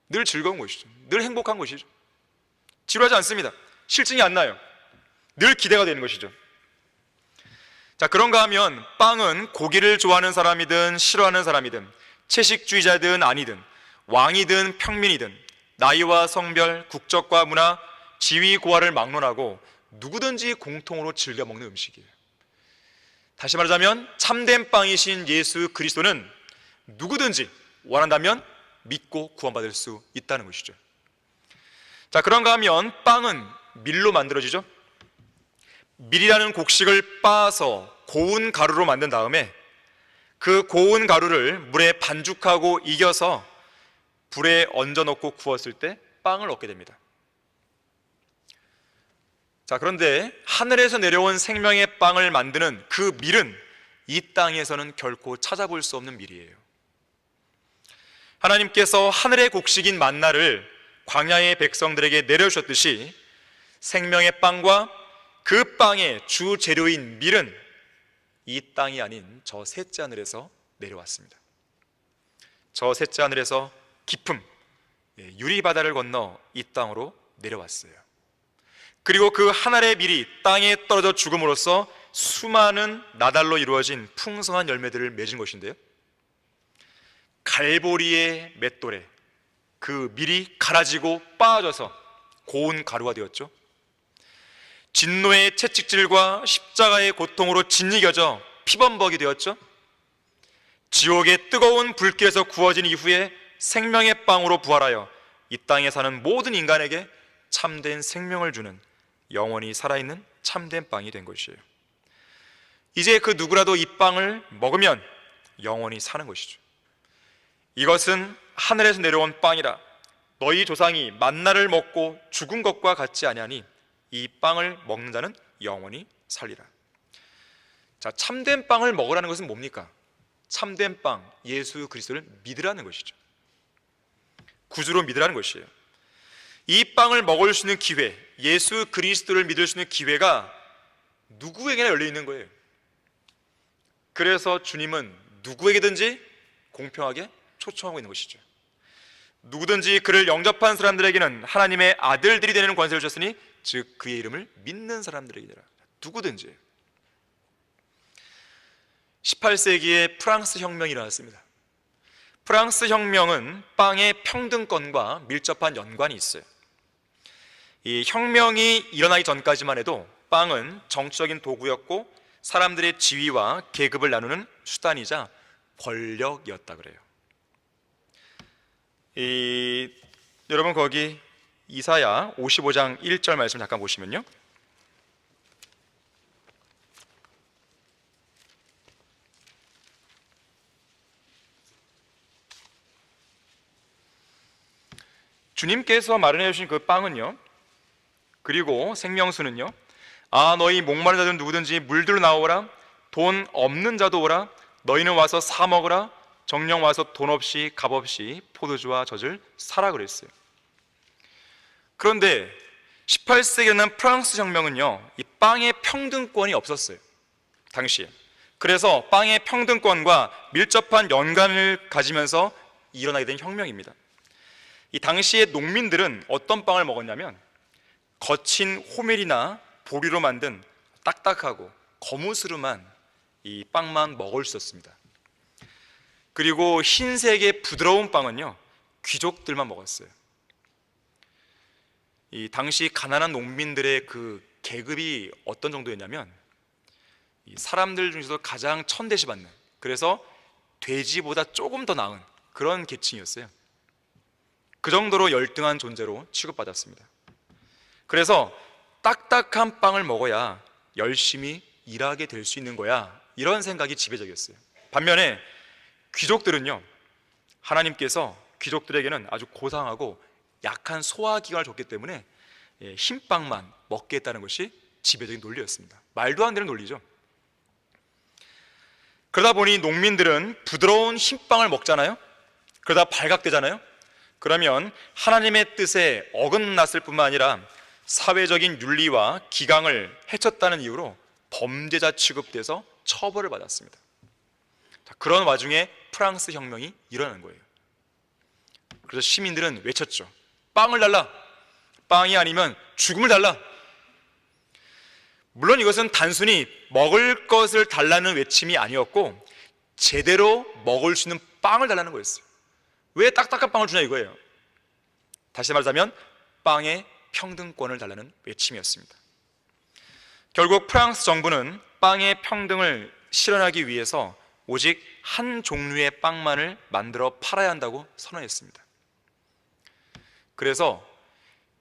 늘 즐거운 것이죠. 늘 행복한 것이죠. 지루하지 않습니다. 실증이 안 나요. 늘 기대가 되는 것이죠. 자, 그런가 하면 빵은 고기를 좋아하는 사람이든 싫어하는 사람이든 채식주의자든 아니든 왕이든 평민이든 나이와 성별, 국적과 문화, 지위, 고하를 막론하고 누구든지 공통으로 즐겨 먹는 음식이에요. 다시 말하자면 참된 빵이신 예수 그리스도는 누구든지 원한다면 믿고 구원받을 수 있다는 것이죠. 자, 그런가 하면 빵은 밀로 만들어지죠. 밀이라는 곡식을 빻아서 고운 가루로 만든 다음에 그 고운 가루를 물에 반죽하고 익혀서 불에 얹어 놓고 구웠을 때 빵을 얻게 됩니다. 자, 그런데 하늘에서 내려온 생명의 빵을 만드는 그 밀은 이 땅에서는 결코 찾아볼 수 없는 밀이에요. 하나님께서 하늘의 곡식인 만나를 광야의 백성들에게 내려주셨듯이 생명의 빵과 그 빵의 주 재료인 밀은 이 땅이 아닌 저 셋째 하늘에서 내려왔습니다. 저 셋째 하늘에서 깊음, 유리바다를 건너 이 땅으로 내려왔어요. 그리고 그 하늘의 밀이 땅에 떨어져 죽음으로써 수많은 나달로 이루어진 풍성한 열매들을 맺은 것인데요, 갈보리의 맷돌에 그 밀이 갈아지고 빻아져서 고운 가루가 되었죠. 진노의 채찍질과 십자가의 고통으로 짓이겨져 피범벅이 되었죠. 지옥의 뜨거운 불길에서 구워진 이후에 생명의 빵으로 부활하여 이 땅에 사는 모든 인간에게 참된 생명을 주는 영원히 살아있는 참된 빵이 된 것이에요. 이제 그 누구라도 이 빵을 먹으면 영원히 사는 것이죠. 이것은 하늘에서 내려온 빵이라 너희 조상이 만나를 먹고 죽은 것과 같지 아니하니 이 빵을 먹는 자는 영원히 살리라. 자, 참된 빵을 먹으라는 것은 뭡니까? 참된 빵, 예수 그리스도를 믿으라는 것이죠. 구주로 믿으라는 것이에요. 이 빵을 먹을 수 있는 기회, 예수 그리스도를 믿을 수 있는 기회가 누구에게나 열려 있는 거예요. 그래서 주님은 누구에게든지 공평하게 초청하고 있는 것이죠. 누구든지 그를 영접한 사람들에게는 하나님의 아들들이 되는 권세를 주셨으니 즉 그의 이름을 믿는 사람들에게라. 누구든지. 18세기에 프랑스 혁명이 일어났습니다. 프랑스 혁명은 빵의 평등권과 밀접한 연관이 있어요. 이 혁명이 일어나기 전까지만 해도 빵은 정치적인 도구였고 사람들의 지위와 계급을 나누는 수단이자 권력이었다 그래요. 여러분 거기 이사야 55장 1절 말씀 잠깐 보시면요, 주님께서 마련해 주신 그 빵은요, 그리고 생명수는요, 아 너희 목마른 자들 누구든지 물들어 나오라, 돈 없는 자도 오라, 너희는 와서 사 먹으라, 정령 와서 돈 없이 값 없이 포도주와 젖을 사라 그랬어요. 그런데 18세기에 일어난 프랑스 혁명은요, 이 빵의 평등권이 없었어요, 당시에. 그래서 빵의 평등권과 밀접한 연관을 가지면서 일어나게 된 혁명입니다. 이 당시의 농민들은 어떤 빵을 먹었냐면 거친 호밀이나 보리로 만든 딱딱하고 거무스름한 이 빵만 먹을 수 있었습니다. 그리고 흰색의 부드러운 빵은요, 귀족들만 먹었어요. 이 당시 가난한 농민들의 그 계급이 어떤 정도였냐면 이 사람들 중에서도 가장 천대시받는, 그래서 돼지보다 조금 더 나은 그런 계층이었어요. 그 정도로 열등한 존재로 취급받았습니다. 그래서 딱딱한 빵을 먹어야 열심히 일하게 될 수 있는 거야, 이런 생각이 지배적이었어요. 반면에 귀족들은요, 하나님께서 귀족들에게는 아주 고상하고 약한 소화기관을 줬기 때문에 흰 빵만 먹게 했다는 것이 지배적인 논리였습니다. 말도 안 되는 논리죠. 그러다 보니 농민들은 부드러운 흰 빵을 먹잖아요. 그러다 발각되잖아요. 그러면 하나님의 뜻에 어긋났을 뿐만 아니라 사회적인 윤리와 기강을 해쳤다는 이유로 범죄자 취급돼서 처벌을 받았습니다. 그런 와중에 프랑스 혁명이 일어나는 거예요. 그래서 시민들은 외쳤죠. 빵을 달라! 빵이 아니면 죽음을 달라! 물론 이것은 단순히 먹을 것을 달라는 외침이 아니었고 제대로 먹을 수 있는 빵을 달라는 거였어요. 왜 딱딱한 빵을 주냐 이거예요. 다시 말하자면 빵의 평등권을 달라는 외침이었습니다. 결국 프랑스 정부는 빵의 평등을 실현하기 위해서 오직 한 종류의 빵만을 만들어 팔아야 한다고 선언했습니다. 그래서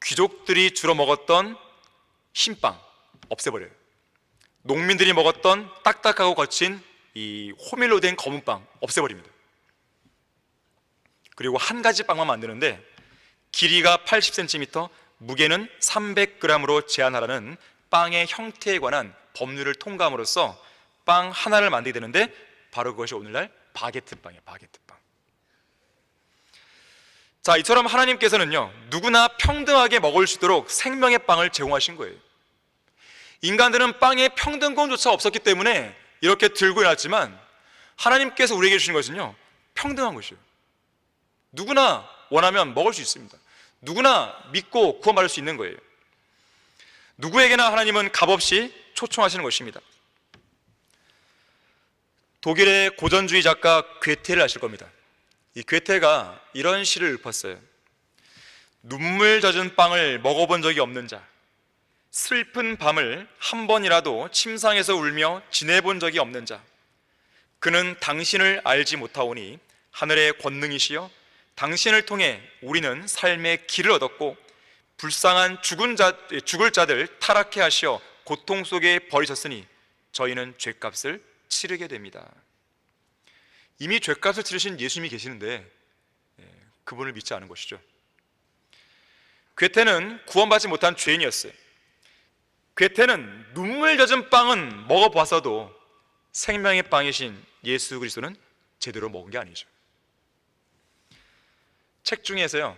귀족들이 주로 먹었던 흰빵 없애버려요. 농민들이 먹었던 딱딱하고 거친 이 호밀로 된 검은빵 없애버립니다. 그리고 한 가지 빵만 만드는데 길이가 80cm, 무게는 300g으로 제한하라는 빵의 형태에 관한 법률을 통과함으로써 빵 하나를 만들게 되는데 바로 그것이 오늘날 바게트 빵이에요. 바게트 빵. 자, 이처럼 하나님께서는요, 누구나 평등하게 먹을 수 있도록 생명의 빵을 제공하신 거예요. 인간들은 빵에 평등권조차 없었기 때문에 이렇게 들고 일어났지만, 하나님께서 우리에게 주신 것은요, 평등한 것이에요. 누구나 원하면 먹을 수 있습니다. 누구나 믿고 구원받을 수 있는 거예요. 누구에게나 하나님은 값없이 초청하시는 것입니다. 독일의 고전주의 작가 괴테를 아실 겁니다. 이 괴테가 이런 시를 읊었어요. 눈물 젖은 빵을 먹어본 적이 없는 자, 슬픈 밤을 한 번이라도 침상에서 울며 지내본 적이 없는 자, 그는 당신을 알지 못하오니 하늘의 권능이시여 당신을 통해 우리는 삶의 길을 얻었고 불쌍한 죽을 자들 타락해 하시어 고통 속에 버리셨으니 저희는 죗값을 치르게 됩니다. 이미 죗값을 치르신 예수님이 계시는데 그분을 믿지 않은 것이죠. 괴테는 구원받지 못한 죄인이었어요. 괴테는 눈물 젖은 빵은 먹어봤어도 생명의 빵이신 예수 그리스도는 제대로 먹은 게 아니죠. 책 중에서요,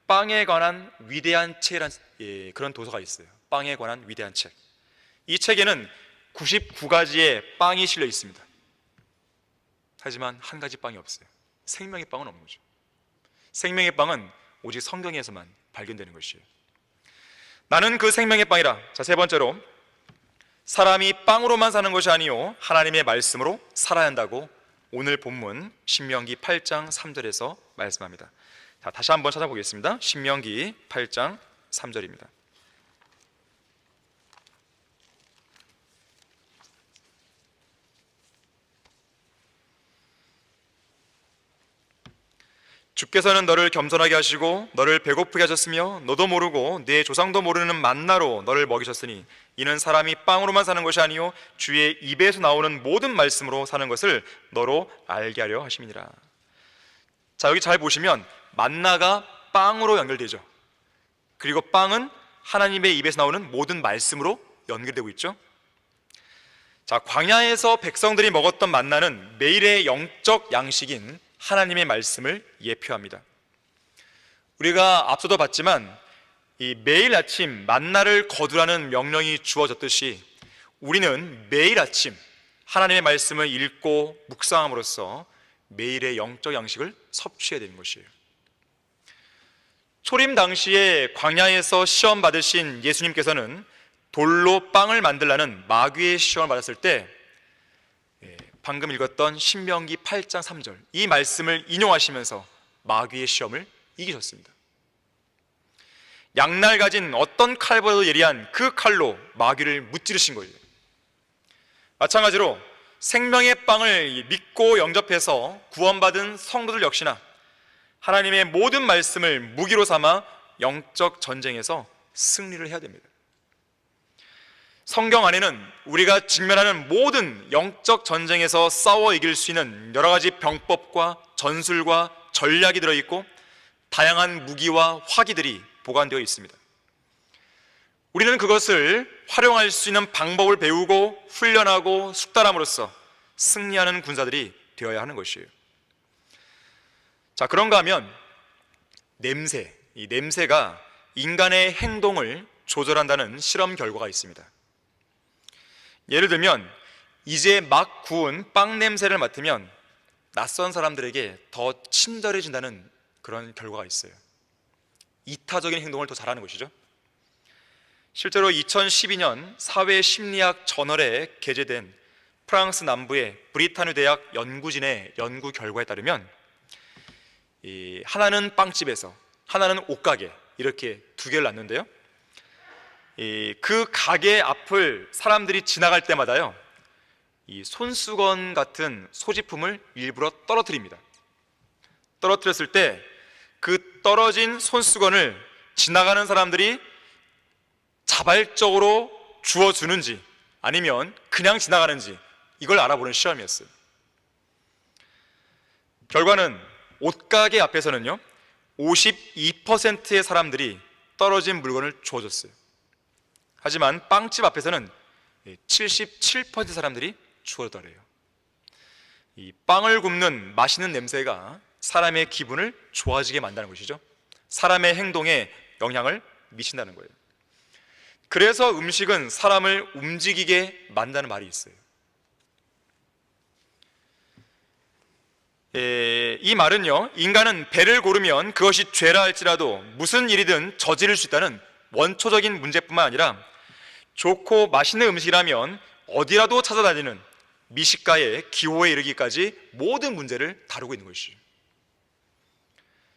빵에 관한 위대한 책이라는 그런 도서가 있어요. 빵에 관한 위대한 책. 이 책에는 99가지의 빵이 실려 있습니다. 하지만 한 가지 빵이 없어요. 생명의 빵은 없는 거죠. 생명의 빵은 오직 성경에서만 발견되는 것이에요. 나는 그 생명의 빵이라. 자, 세 번째로, 사람이 빵으로만 사는 것이 아니요 하나님의 말씀으로 살아야 한다고 오늘 본문 신명기 8장 3절에서 말씀합니다. 자, 다시 한번 찾아보겠습니다. 신명기 8장 3절입니다. 주께서는 너를 겸손하게 하시고 너를 배고프게 하셨으며 너도 모르고 네 조상도 모르는 만나로 너를 먹이셨으니 이는 사람이 빵으로만 사는 것이 아니요 주의 입에서 나오는 모든 말씀으로 사는 것을 너로 알게 하려 하심이니라. 자, 여기 잘 보시면 만나가 빵으로 연결되죠. 그리고 빵은 하나님의 입에서 나오는 모든 말씀으로 연결되고 있죠. 자, 광야에서 백성들이 먹었던 만나는 매일의 영적 양식인 하나님의 말씀을 예표합니다. 우리가 앞서도 봤지만 이 매일 아침 만나를 거두라는 명령이 주어졌듯이 우리는 매일 아침 하나님의 말씀을 읽고 묵상함으로써 매일의 영적 양식을 섭취해야 되는 것이에요. 초림 당시에 광야에서 시험 받으신 예수님께서는 돌로 빵을 만들라는 마귀의 시험을 받았을 때 방금 읽었던 신명기 8장 3절 이 말씀을 인용하시면서 마귀의 시험을 이기셨습니다. 양날 가진 어떤 칼보다도 예리한 그 칼로 마귀를 무찌르신 거예요. 마찬가지로 생명의 빵을 믿고 영접해서 구원받은 성도들 역시나 하나님의 모든 말씀을 무기로 삼아 영적 전쟁에서 승리를 해야 됩니다. 성경 안에는 우리가 직면하는 모든 영적 전쟁에서 싸워 이길 수 있는 여러 가지 병법과 전술과 전략이 들어있고 다양한 무기와 화기들이 보관되어 있습니다. 우리는 그것을 활용할 수 있는 방법을 배우고 훈련하고 숙달함으로써 승리하는 군사들이 되어야 하는 것이에요. 자, 그런가 하면 이 냄새가 인간의 행동을 조절한다는 실험 결과가 있습니다. 예를 들면 이제 막 구운 빵 냄새를 맡으면 낯선 사람들에게 더 친절해진다는 그런 결과가 있어요. 이타적인 행동을 더 잘하는 것이죠. 실제로 2012년 사회심리학 저널에 게재된 프랑스 남부의 브리타뉴 대학 연구진의 연구 결과에 따르면 하나는 빵집에서 하나는 옷가게 이렇게 두 개를 놨는데요, 그 가게 앞을 사람들이 지나갈 때마다요 이 손수건 같은 소지품을 일부러 떨어뜨립니다. 떨어뜨렸을 때 그 떨어진 손수건을 지나가는 사람들이 자발적으로 주워주는지 아니면 그냥 지나가는지 이걸 알아보는 시험이었어요. 결과는 옷가게 앞에서는요 52%의 사람들이 떨어진 물건을 주워줬어요. 하지만 빵집 앞에서는 77% 사람들이 주워더래요. 이 빵을 굽는 맛있는 냄새가 사람의 기분을 좋아지게 만드는 것이죠. 사람의 행동에 영향을 미친다는 거예요. 그래서 음식은 사람을 움직이게 만든다는 말이 있어요. 이 말은요, 인간은 배를 고르면 그것이 죄라 할지라도 무슨 일이든 저지를 수 있다는 원초적인 문제뿐만 아니라 좋고 맛있는 음식이라면 어디라도 찾아다니는 미식가의 기호에 이르기까지 모든 문제를 다루고 있는 것이죠.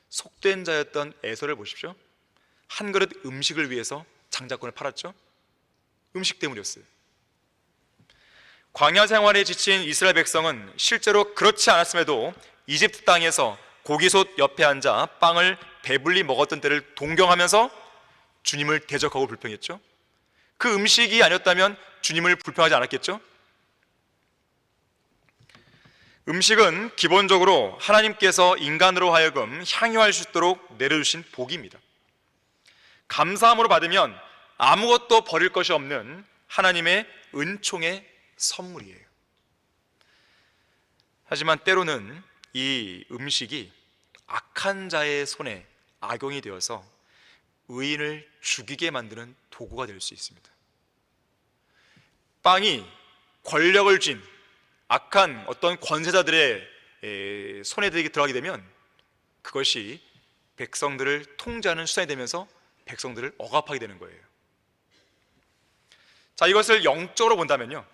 속된 자였던 에서를 보십시오. 한 그릇 음식을 위해서 장자권을 팔았죠. 음식 때문이었어요. 광야 생활에 지친 이스라엘 백성은 실제로 그렇지 않았음에도 이집트 땅에서 고기솥 옆에 앉아 빵을 배불리 먹었던 때를 동경하면서 주님을 대적하고 불평했죠. 그 음식이 아니었다면 주님을 불평하지 않았겠죠. 음식은 기본적으로 하나님께서 인간으로 하여금 향유할 수 있도록 내려주신 복입니다. 감사함으로 받으면 아무것도 버릴 것이 없는 하나님의 은총의 선물이에요. 하지만 때로는 이 음식이 악한 자의 손에 악용이 되어서 의인을 죽이게 만드는 도구가 될 수 있습니다. 빵이 권력을 쥔 악한 어떤 권세자들의 손에 들어가게 되면 그것이 백성들을 통제하는 수단이 되면서 백성들을 억압하게 되는 거예요. 자, 이것을 영적으로 본다면요,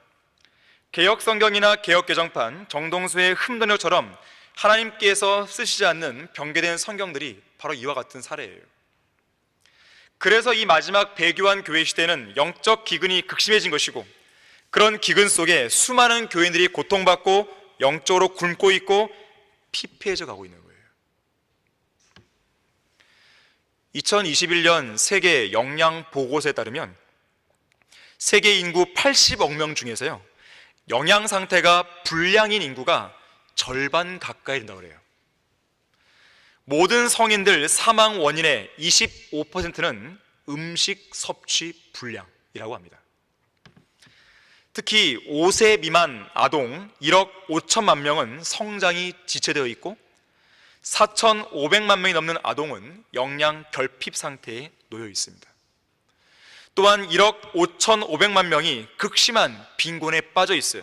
개역성경이나 개역개정판, 정동수의 흠돈역처럼 하나님께서 쓰시지 않는 변개된 성경들이 바로 이와 같은 사례예요. 그래서 이 마지막 배교한 교회 시대는 영적 기근이 극심해진 것이고, 그런 기근 속에 수많은 교인들이 고통받고 영적으로 굶고 있고 피폐해져 가고 있는 거예요. 2021년 세계 영양 보고서에 따르면 세계 인구 80억 명 중에서요, 영양 상태가 불량인 인구가 절반 가까이 된다고 그래요. 모든 성인들 사망 원인의 25%는 음식 섭취 불량이라고 합니다. 특히 5세 미만 아동 1억 5천만 명은 성장이 지체되어 있고 4,500만 명이 넘는 아동은 영양 결핍 상태에 놓여 있습니다. 또한 1억 5,500만 명이 극심한 빈곤에 빠져 있어요.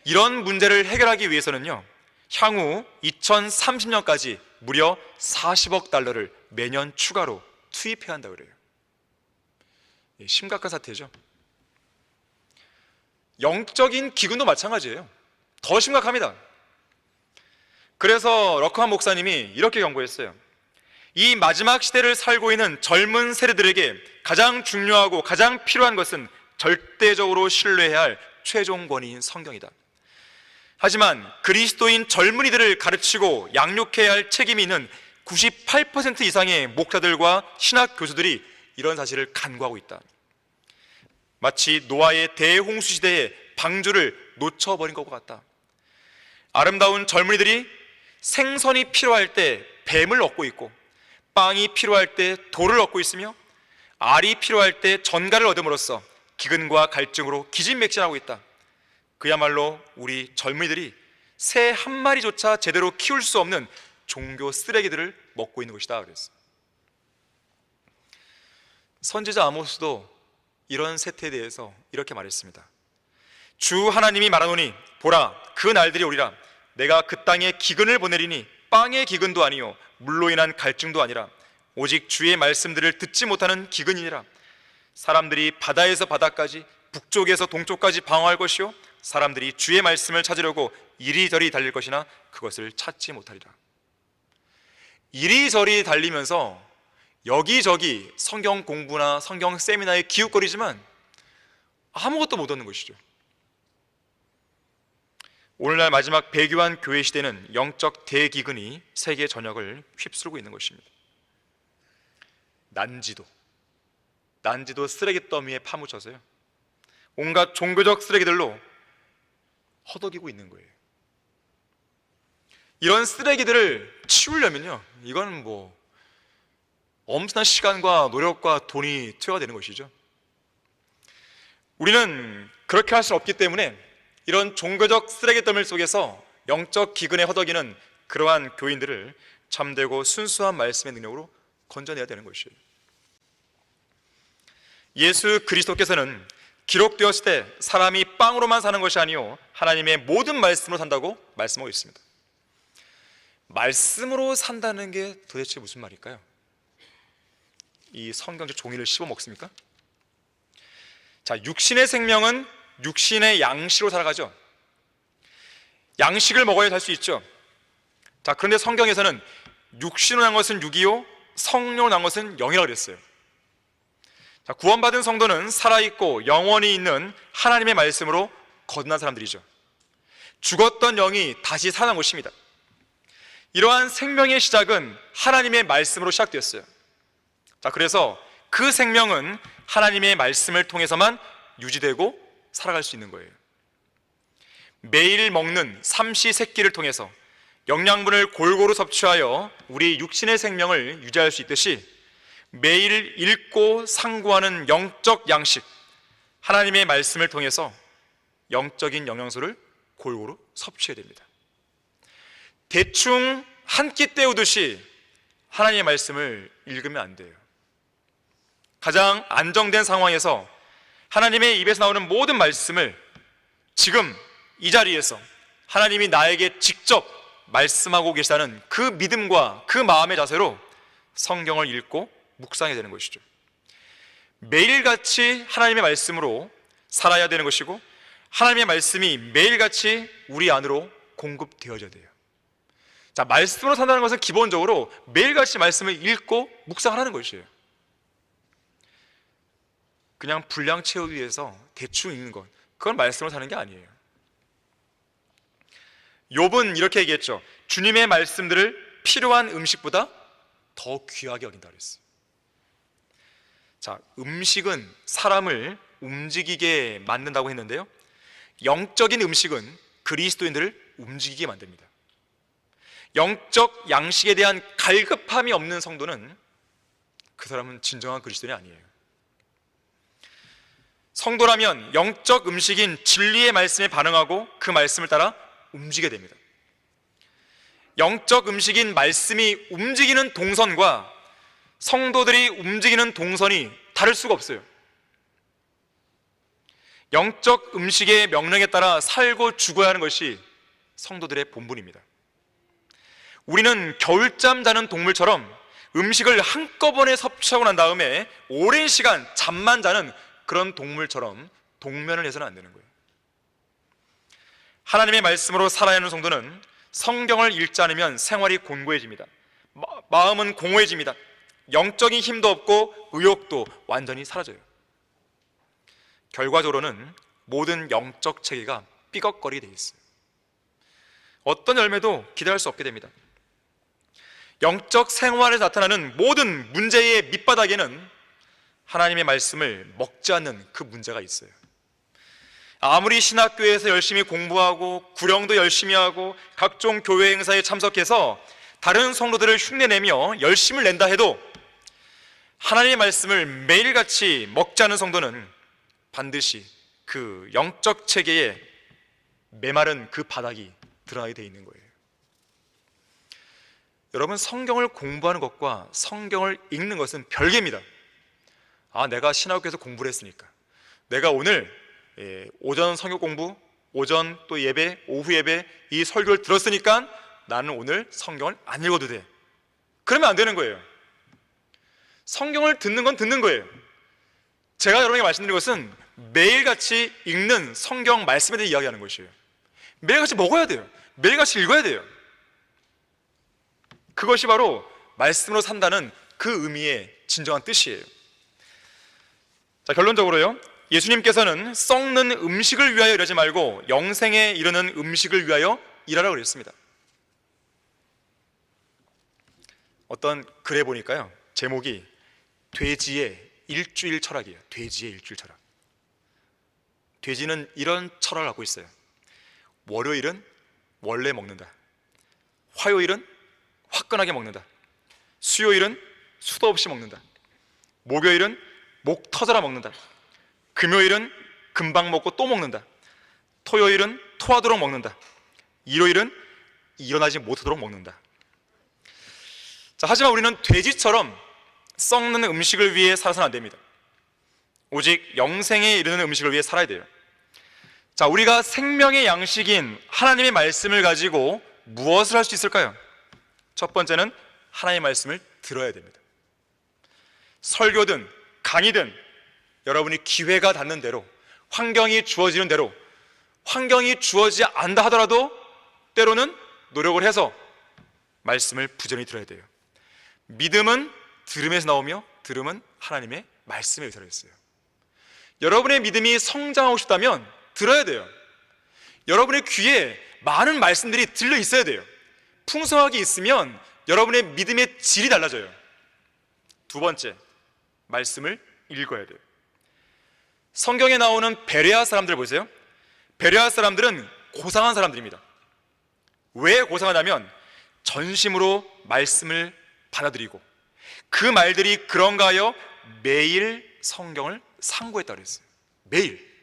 이런 문제를 해결하기 위해서는요, 향후 2030년까지 무려 40억 달러를 매년 추가로 투입해야 한다고 그래요. 심각한 사태죠. 영적인 기근도 마찬가지예요. 더 심각합니다. 그래서 러크만 목사님이 이렇게 경고했어요. 이 마지막 시대를 살고 있는 젊은 세대들에게 가장 중요하고 가장 필요한 것은 절대적으로 신뢰해야 할 최종 권위인 성경이다. 하지만 그리스도인 젊은이들을 가르치고 양육해야 할 책임이 있는 98% 이상의 목사들과 신학 교수들이 이런 사실을 간구하고 있다. 마치 노아의 대홍수 시대에 방주를 놓쳐버린 것과 같다. 아름다운 젊은이들이 생선이 필요할 때 뱀을 얻고 있고, 빵이 필요할 때 돌을 얻고 있으며, 알이 필요할 때 전갈을 얻음으로써 기근과 갈증으로 기진맥진하고 있다. 그야말로 우리 젊은이들이 새 한 마리조차 제대로 키울 수 없는 종교 쓰레기들을 먹고 있는 것이다 그랬어. 선지자 아모스도 이런 세태에 대해서 이렇게 말했습니다. 주 하나님이 말하노니 보라, 그 날들이 오리라. 내가 그 땅에 기근을 보내리니 빵의 기근도 아니요 물로 인한 갈증도 아니라 오직 주의 말씀들을 듣지 못하는 기근이니라. 사람들이 바다에서 바다까지 북쪽에서 동쪽까지 방황할 것이요 사람들이 주의 말씀을 찾으려고 이리저리 달릴 것이나 그것을 찾지 못하리라. 이리저리 달리면서 여기저기 성경 공부나 성경 세미나에 기웃거리지만 아무것도 못 얻는 것이죠. 오늘날 마지막 배교한 교회 시대는 영적 대기근이 세계 전역을 휩쓸고 있는 것입니다. 난지도 쓰레기 더미에 파묻혀서요, 온갖 종교적 쓰레기들로 허덕이고 있는 거예요. 이런 쓰레기들을 치우려면요, 이건 엄청난 시간과 노력과 돈이 투여가 되는 것이죠. 우리는 그렇게 할 수 없기 때문에 이런 종교적 쓰레기 더미 속에서 영적 기근에 허덕이는 그러한 교인들을 참되고 순수한 말씀의 능력으로 건져내야 되는 것이에요. 예수 그리스도께서는 기록되었을 때 사람이 빵으로만 사는 것이 아니요 하나님의 모든 말씀으로 산다고 말씀하고 있습니다. 말씀으로 산다는 게 도대체 무슨 말일까요? 이 성경책 종이를 씹어 먹습니까? 자, 육신의 생명은 육신의 양식으로 살아가죠. 양식을 먹어야 살 수 있죠. 자, 그런데 성경에서는 육신으로 난 것은 육이요 성령으로 난 것은 영이라고 그랬어요. 자, 구원받은 성도는 살아있고 영원히 있는 하나님의 말씀으로 거듭난 사람들이죠. 죽었던 영이 다시 살아난 것입니다. 이러한 생명의 시작은 하나님의 말씀으로 시작되었어요. 자, 그래서 그 생명은 하나님의 말씀을 통해서만 유지되고 살아갈 수 있는 거예요. 매일 먹는 삼시세끼를 통해서 영양분을 골고루 섭취하여 우리 육신의 생명을 유지할 수 있듯이 매일 읽고 상고하는 영적 양식, 하나님의 말씀을 통해서 영적인 영양소를 골고루 섭취해야 됩니다. 대충 한 끼 때우듯이 하나님의 말씀을 읽으면 안 돼요. 가장 안정된 상황에서 하나님의 입에서 나오는 모든 말씀을 지금 이 자리에서 하나님이 나에게 직접 말씀하고 계시다는 그 믿음과 그 마음의 자세로 성경을 읽고 묵상해야 되는 것이죠. 매일같이 하나님의 말씀으로 살아야 되는 것이고 하나님의 말씀이 매일같이 우리 안으로 공급되어져야 돼요. 자, 말씀으로 산다는 것은 기본적으로 매일같이 말씀을 읽고 묵상을 하는 것이에요. 그냥 분량 채우기 위해서 대충 읽는 것, 그건 말씀으로 사는 게 아니에요. 욥은 이렇게 얘기했죠. 주님의 말씀들을 필요한 음식보다 더 귀하게 여긴다 그랬어요. 자, 음식은 사람을 움직이게 만든다고 했는데요, 영적인 음식은 그리스도인들을 움직이게 만듭니다. 영적 양식에 대한 갈급함이 없는 성도는 그 사람은 진정한 그리스도인이 아니에요. 성도라면 영적 음식인 진리의 말씀에 반응하고 그 말씀을 따라 움직여야 됩니다. 영적 음식인 말씀이 움직이는 동선과 성도들이 움직이는 동선이 다를 수가 없어요. 영적 음식의 명령에 따라 살고 죽어야 하는 것이 성도들의 본분입니다. 우리는 겨울잠 자는 동물처럼 음식을 한꺼번에 섭취하고 난 다음에 오랜 시간 잠만 자는 그런 동물처럼 동면을 해서는 안 되는 거예요. 하나님의 말씀으로 살아야 하는 성도는 성경을 읽지 않으면 생활이 곤고해집니다. 마음은 공허해집니다. 영적인 힘도 없고 의욕도 완전히 사라져요. 결과적으로는 모든 영적 체계가 삐걱거리게 돼 있어요. 어떤 열매도 기대할 수 없게 됩니다. 영적 생활에서 나타나는 모든 문제의 밑바닥에는 하나님의 말씀을 먹지 않는 그 문제가 있어요. 아무리 신학교에서 열심히 공부하고 구령도 열심히 하고 각종 교회 행사에 참석해서 다른 성도들을 흉내내며 열심을 낸다 해도 하나님의 말씀을 매일같이 먹지 않은 성도는 반드시 그 영적 체계에 메마른 그 바닥이 드러나게 돼 있는 거예요. 여러분, 성경을 공부하는 것과 성경을 읽는 것은 별개입니다. 내가 신학교에서 공부를 했으니까, 내가 오늘 오전 성경 공부, 오전 또 예배, 오후 예배 이 설교를 들었으니까 나는 오늘 성경을 안 읽어도 돼, 그러면 안 되는 거예요. 성경을 듣는 건 듣는 거예요. 제가 여러분에게 말씀드린 것은 매일같이 읽는 성경 말씀에 대해 이야기하는 것이에요. 매일같이 먹어야 돼요. 매일같이 읽어야 돼요. 그것이 바로 말씀으로 산다는 그 의미의 진정한 뜻이에요. 자, 결론적으로요, 예수님께서는 썩는 음식을 위하여 일하지 말고 영생에 이르는 음식을 위하여 일하라고 그랬습니다. 어떤 글에 보니까요, 제목이 돼지의 일주일 철학이에요. 돼지의 일주일 철학. 돼지는 이런 철학을 갖고 있어요. 월요일은 원래 먹는다, 화요일은 화끈하게 먹는다, 수요일은 수도 없이 먹는다, 목요일은 목 터져라 먹는다, 금요일은 금방 먹고 또 먹는다, 토요일은 토하도록 먹는다, 일요일은 일어나지 못하도록 먹는다. 자, 하지만 우리는 돼지처럼 썩는 음식을 위해 살아서는 안 됩니다. 오직 영생에 이르는 음식을 위해 살아야 돼요. 자, 우리가 생명의 양식인 하나님의 말씀을 가지고 무엇을 할 수 있을까요? 첫 번째는 하나님의 말씀을 들어야 됩니다. 설교든 강의든 여러분이 기회가 닿는 대로, 환경이 주어지는 대로, 환경이 주어지지 않다 하더라도 때로는 노력을 해서 말씀을 부지런히 들어야 돼요. 믿음은 들음에서 나오며 들음은 하나님의 말씀에 의사로 했어요. 여러분의 믿음이 성장하고 싶다면 들어야 돼요. 여러분의 귀에 많은 말씀들이 들려 있어야 돼요. 풍성하게 있으면 여러분의 믿음의 질이 달라져요. 두 번째, 말씀을 읽어야 돼요. 성경에 나오는 베레아 사람들 보세요. 베레아 사람들은 고상한 사람들입니다. 왜 고상하냐면 전심으로 말씀을 받아들이고 그 말들이 그런가 하여 매일 성경을 상고했다고 했어요. 매일.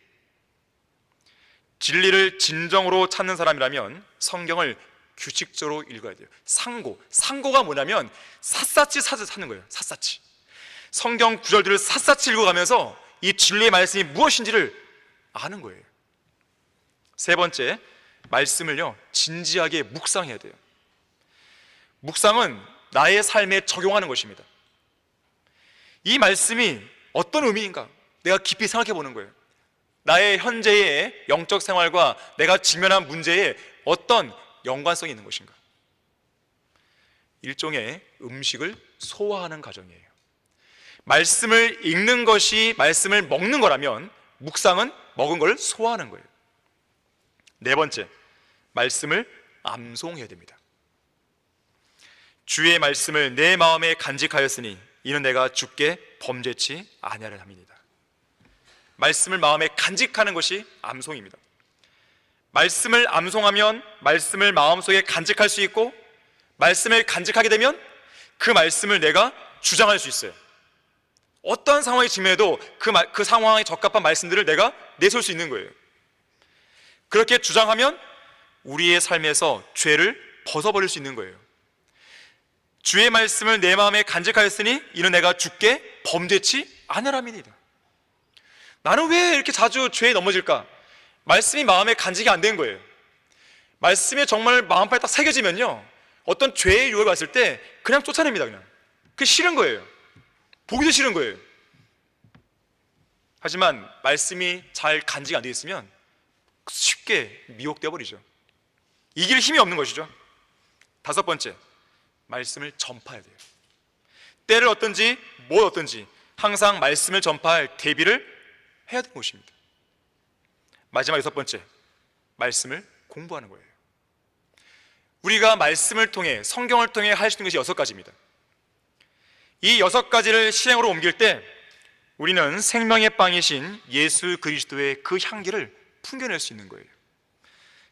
진리를 진정으로 찾는 사람이라면 성경을 규칙적으로 읽어야 돼요. 상고가 뭐냐면 샅샅이 찾는 거예요. 샅샅이 성경 구절들을 샅샅이 읽어가면서 이 진리의 말씀이 무엇인지를 아는 거예요. 세 번째, 말씀을요 진지하게 묵상해야 돼요. 묵상은 나의 삶에 적용하는 것입니다. 이 말씀이 어떤 의미인가 내가 깊이 생각해 보는 거예요. 나의 현재의 영적 생활과 내가 직면한 문제에 어떤 연관성이 있는 것인가. 일종의 음식을 소화하는 과정이에요. 말씀을 읽는 것이 말씀을 먹는 거라면 묵상은 먹은 걸 소화하는 거예요. 네 번째, 말씀을 암송해야 됩니다. 주의 말씀을 내 마음에 간직하였으니 이는 내가 주께 범죄치 아니하려 함이니이다. 말씀을 마음에 간직하는 것이 암송입니다. 말씀을 암송하면 말씀을 마음속에 간직할 수 있고, 말씀을 간직하게 되면 그 말씀을 내가 주장할 수 있어요. 어떤 상황이 직면해도 그 상황에 적합한 말씀들을 내가 내세울 수 있는 거예요. 그렇게 주장하면 우리의 삶에서 죄를 벗어버릴 수 있는 거예요. 주의 말씀을 내 마음에 간직하였으니 이는 내가 주께 범죄치 아니하리이다. 나는 왜 이렇게 자주 죄에 넘어질까? 말씀이 마음에 간직이 안 된 거예요. 말씀이 정말 마음판에 딱 새겨지면요 어떤 죄의 유혹이 왔을 때 그냥 쫓아냅니다. 그냥 그게 싫은 거예요. 보기도 싫은 거예요. 하지만 말씀이 잘 간직이 안 되어 있으면 쉽게 미혹되어 버리죠. 이길 힘이 없는 것이죠. 다섯 번째, 말씀을 전파해야 돼요. 때를 어떤지 뭘 어떤지 항상 말씀을 전파할 대비를 해야 되는 것입니다. 마지막 여섯 번째, 말씀을 공부하는 거예요. 우리가 말씀을 통해, 성경을 통해 할 수 있는 것이 여섯 가지입니다. 이 여섯 가지를 실행으로 옮길 때 우리는 생명의 빵이신 예수 그리스도의 그 향기를 풍겨낼 수 있는 거예요.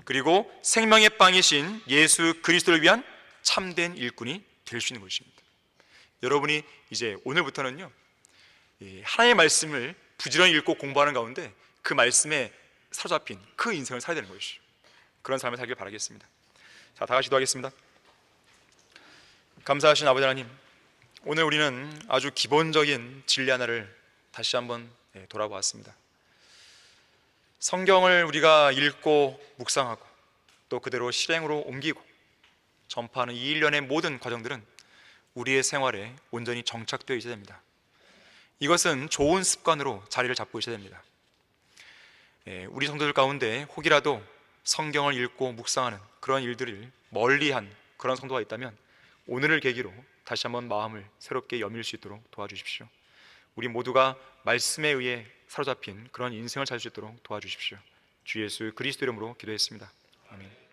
그리고 생명의 빵이신 예수 그리스도를 위한 참된 일꾼이 될 수 있는 것입니다. 여러분이 이제 오늘부터는요 하나님의 말씀을 부지런히 읽고 공부하는 가운데 그 말씀에 사로잡힌 그 인생을 살아야 되는 것이죠. 그런 삶을 살길 바라겠습니다. 자, 다 같이 기도하겠습니다. 감사하신 아버지 하나님, 오늘 우리는 아주 기본적인 진리 하나를 다시 한번 돌아보았습니다. 성경을 우리가 읽고 묵상하고 또 그대로 실행으로 옮기고 전파하는 이 일련의 모든 과정들은 우리의 생활에 온전히 정착되어 있어야 됩니다. 이것은 좋은 습관으로 자리를 잡고 있어야 됩니다. 우리 성도들 가운데 혹이라도 성경을 읽고 묵상하는 그런 일들을 멀리한 그런 성도가 있다면 오늘을 계기로 다시 한번 마음을 새롭게 여밀 수 있도록 도와주십시오. 우리 모두가 말씀에 의해 사로잡힌 그런 인생을 살 수 있도록 도와주십시오. 주 예수 그리스도 이름으로 기도했습니다. 아멘.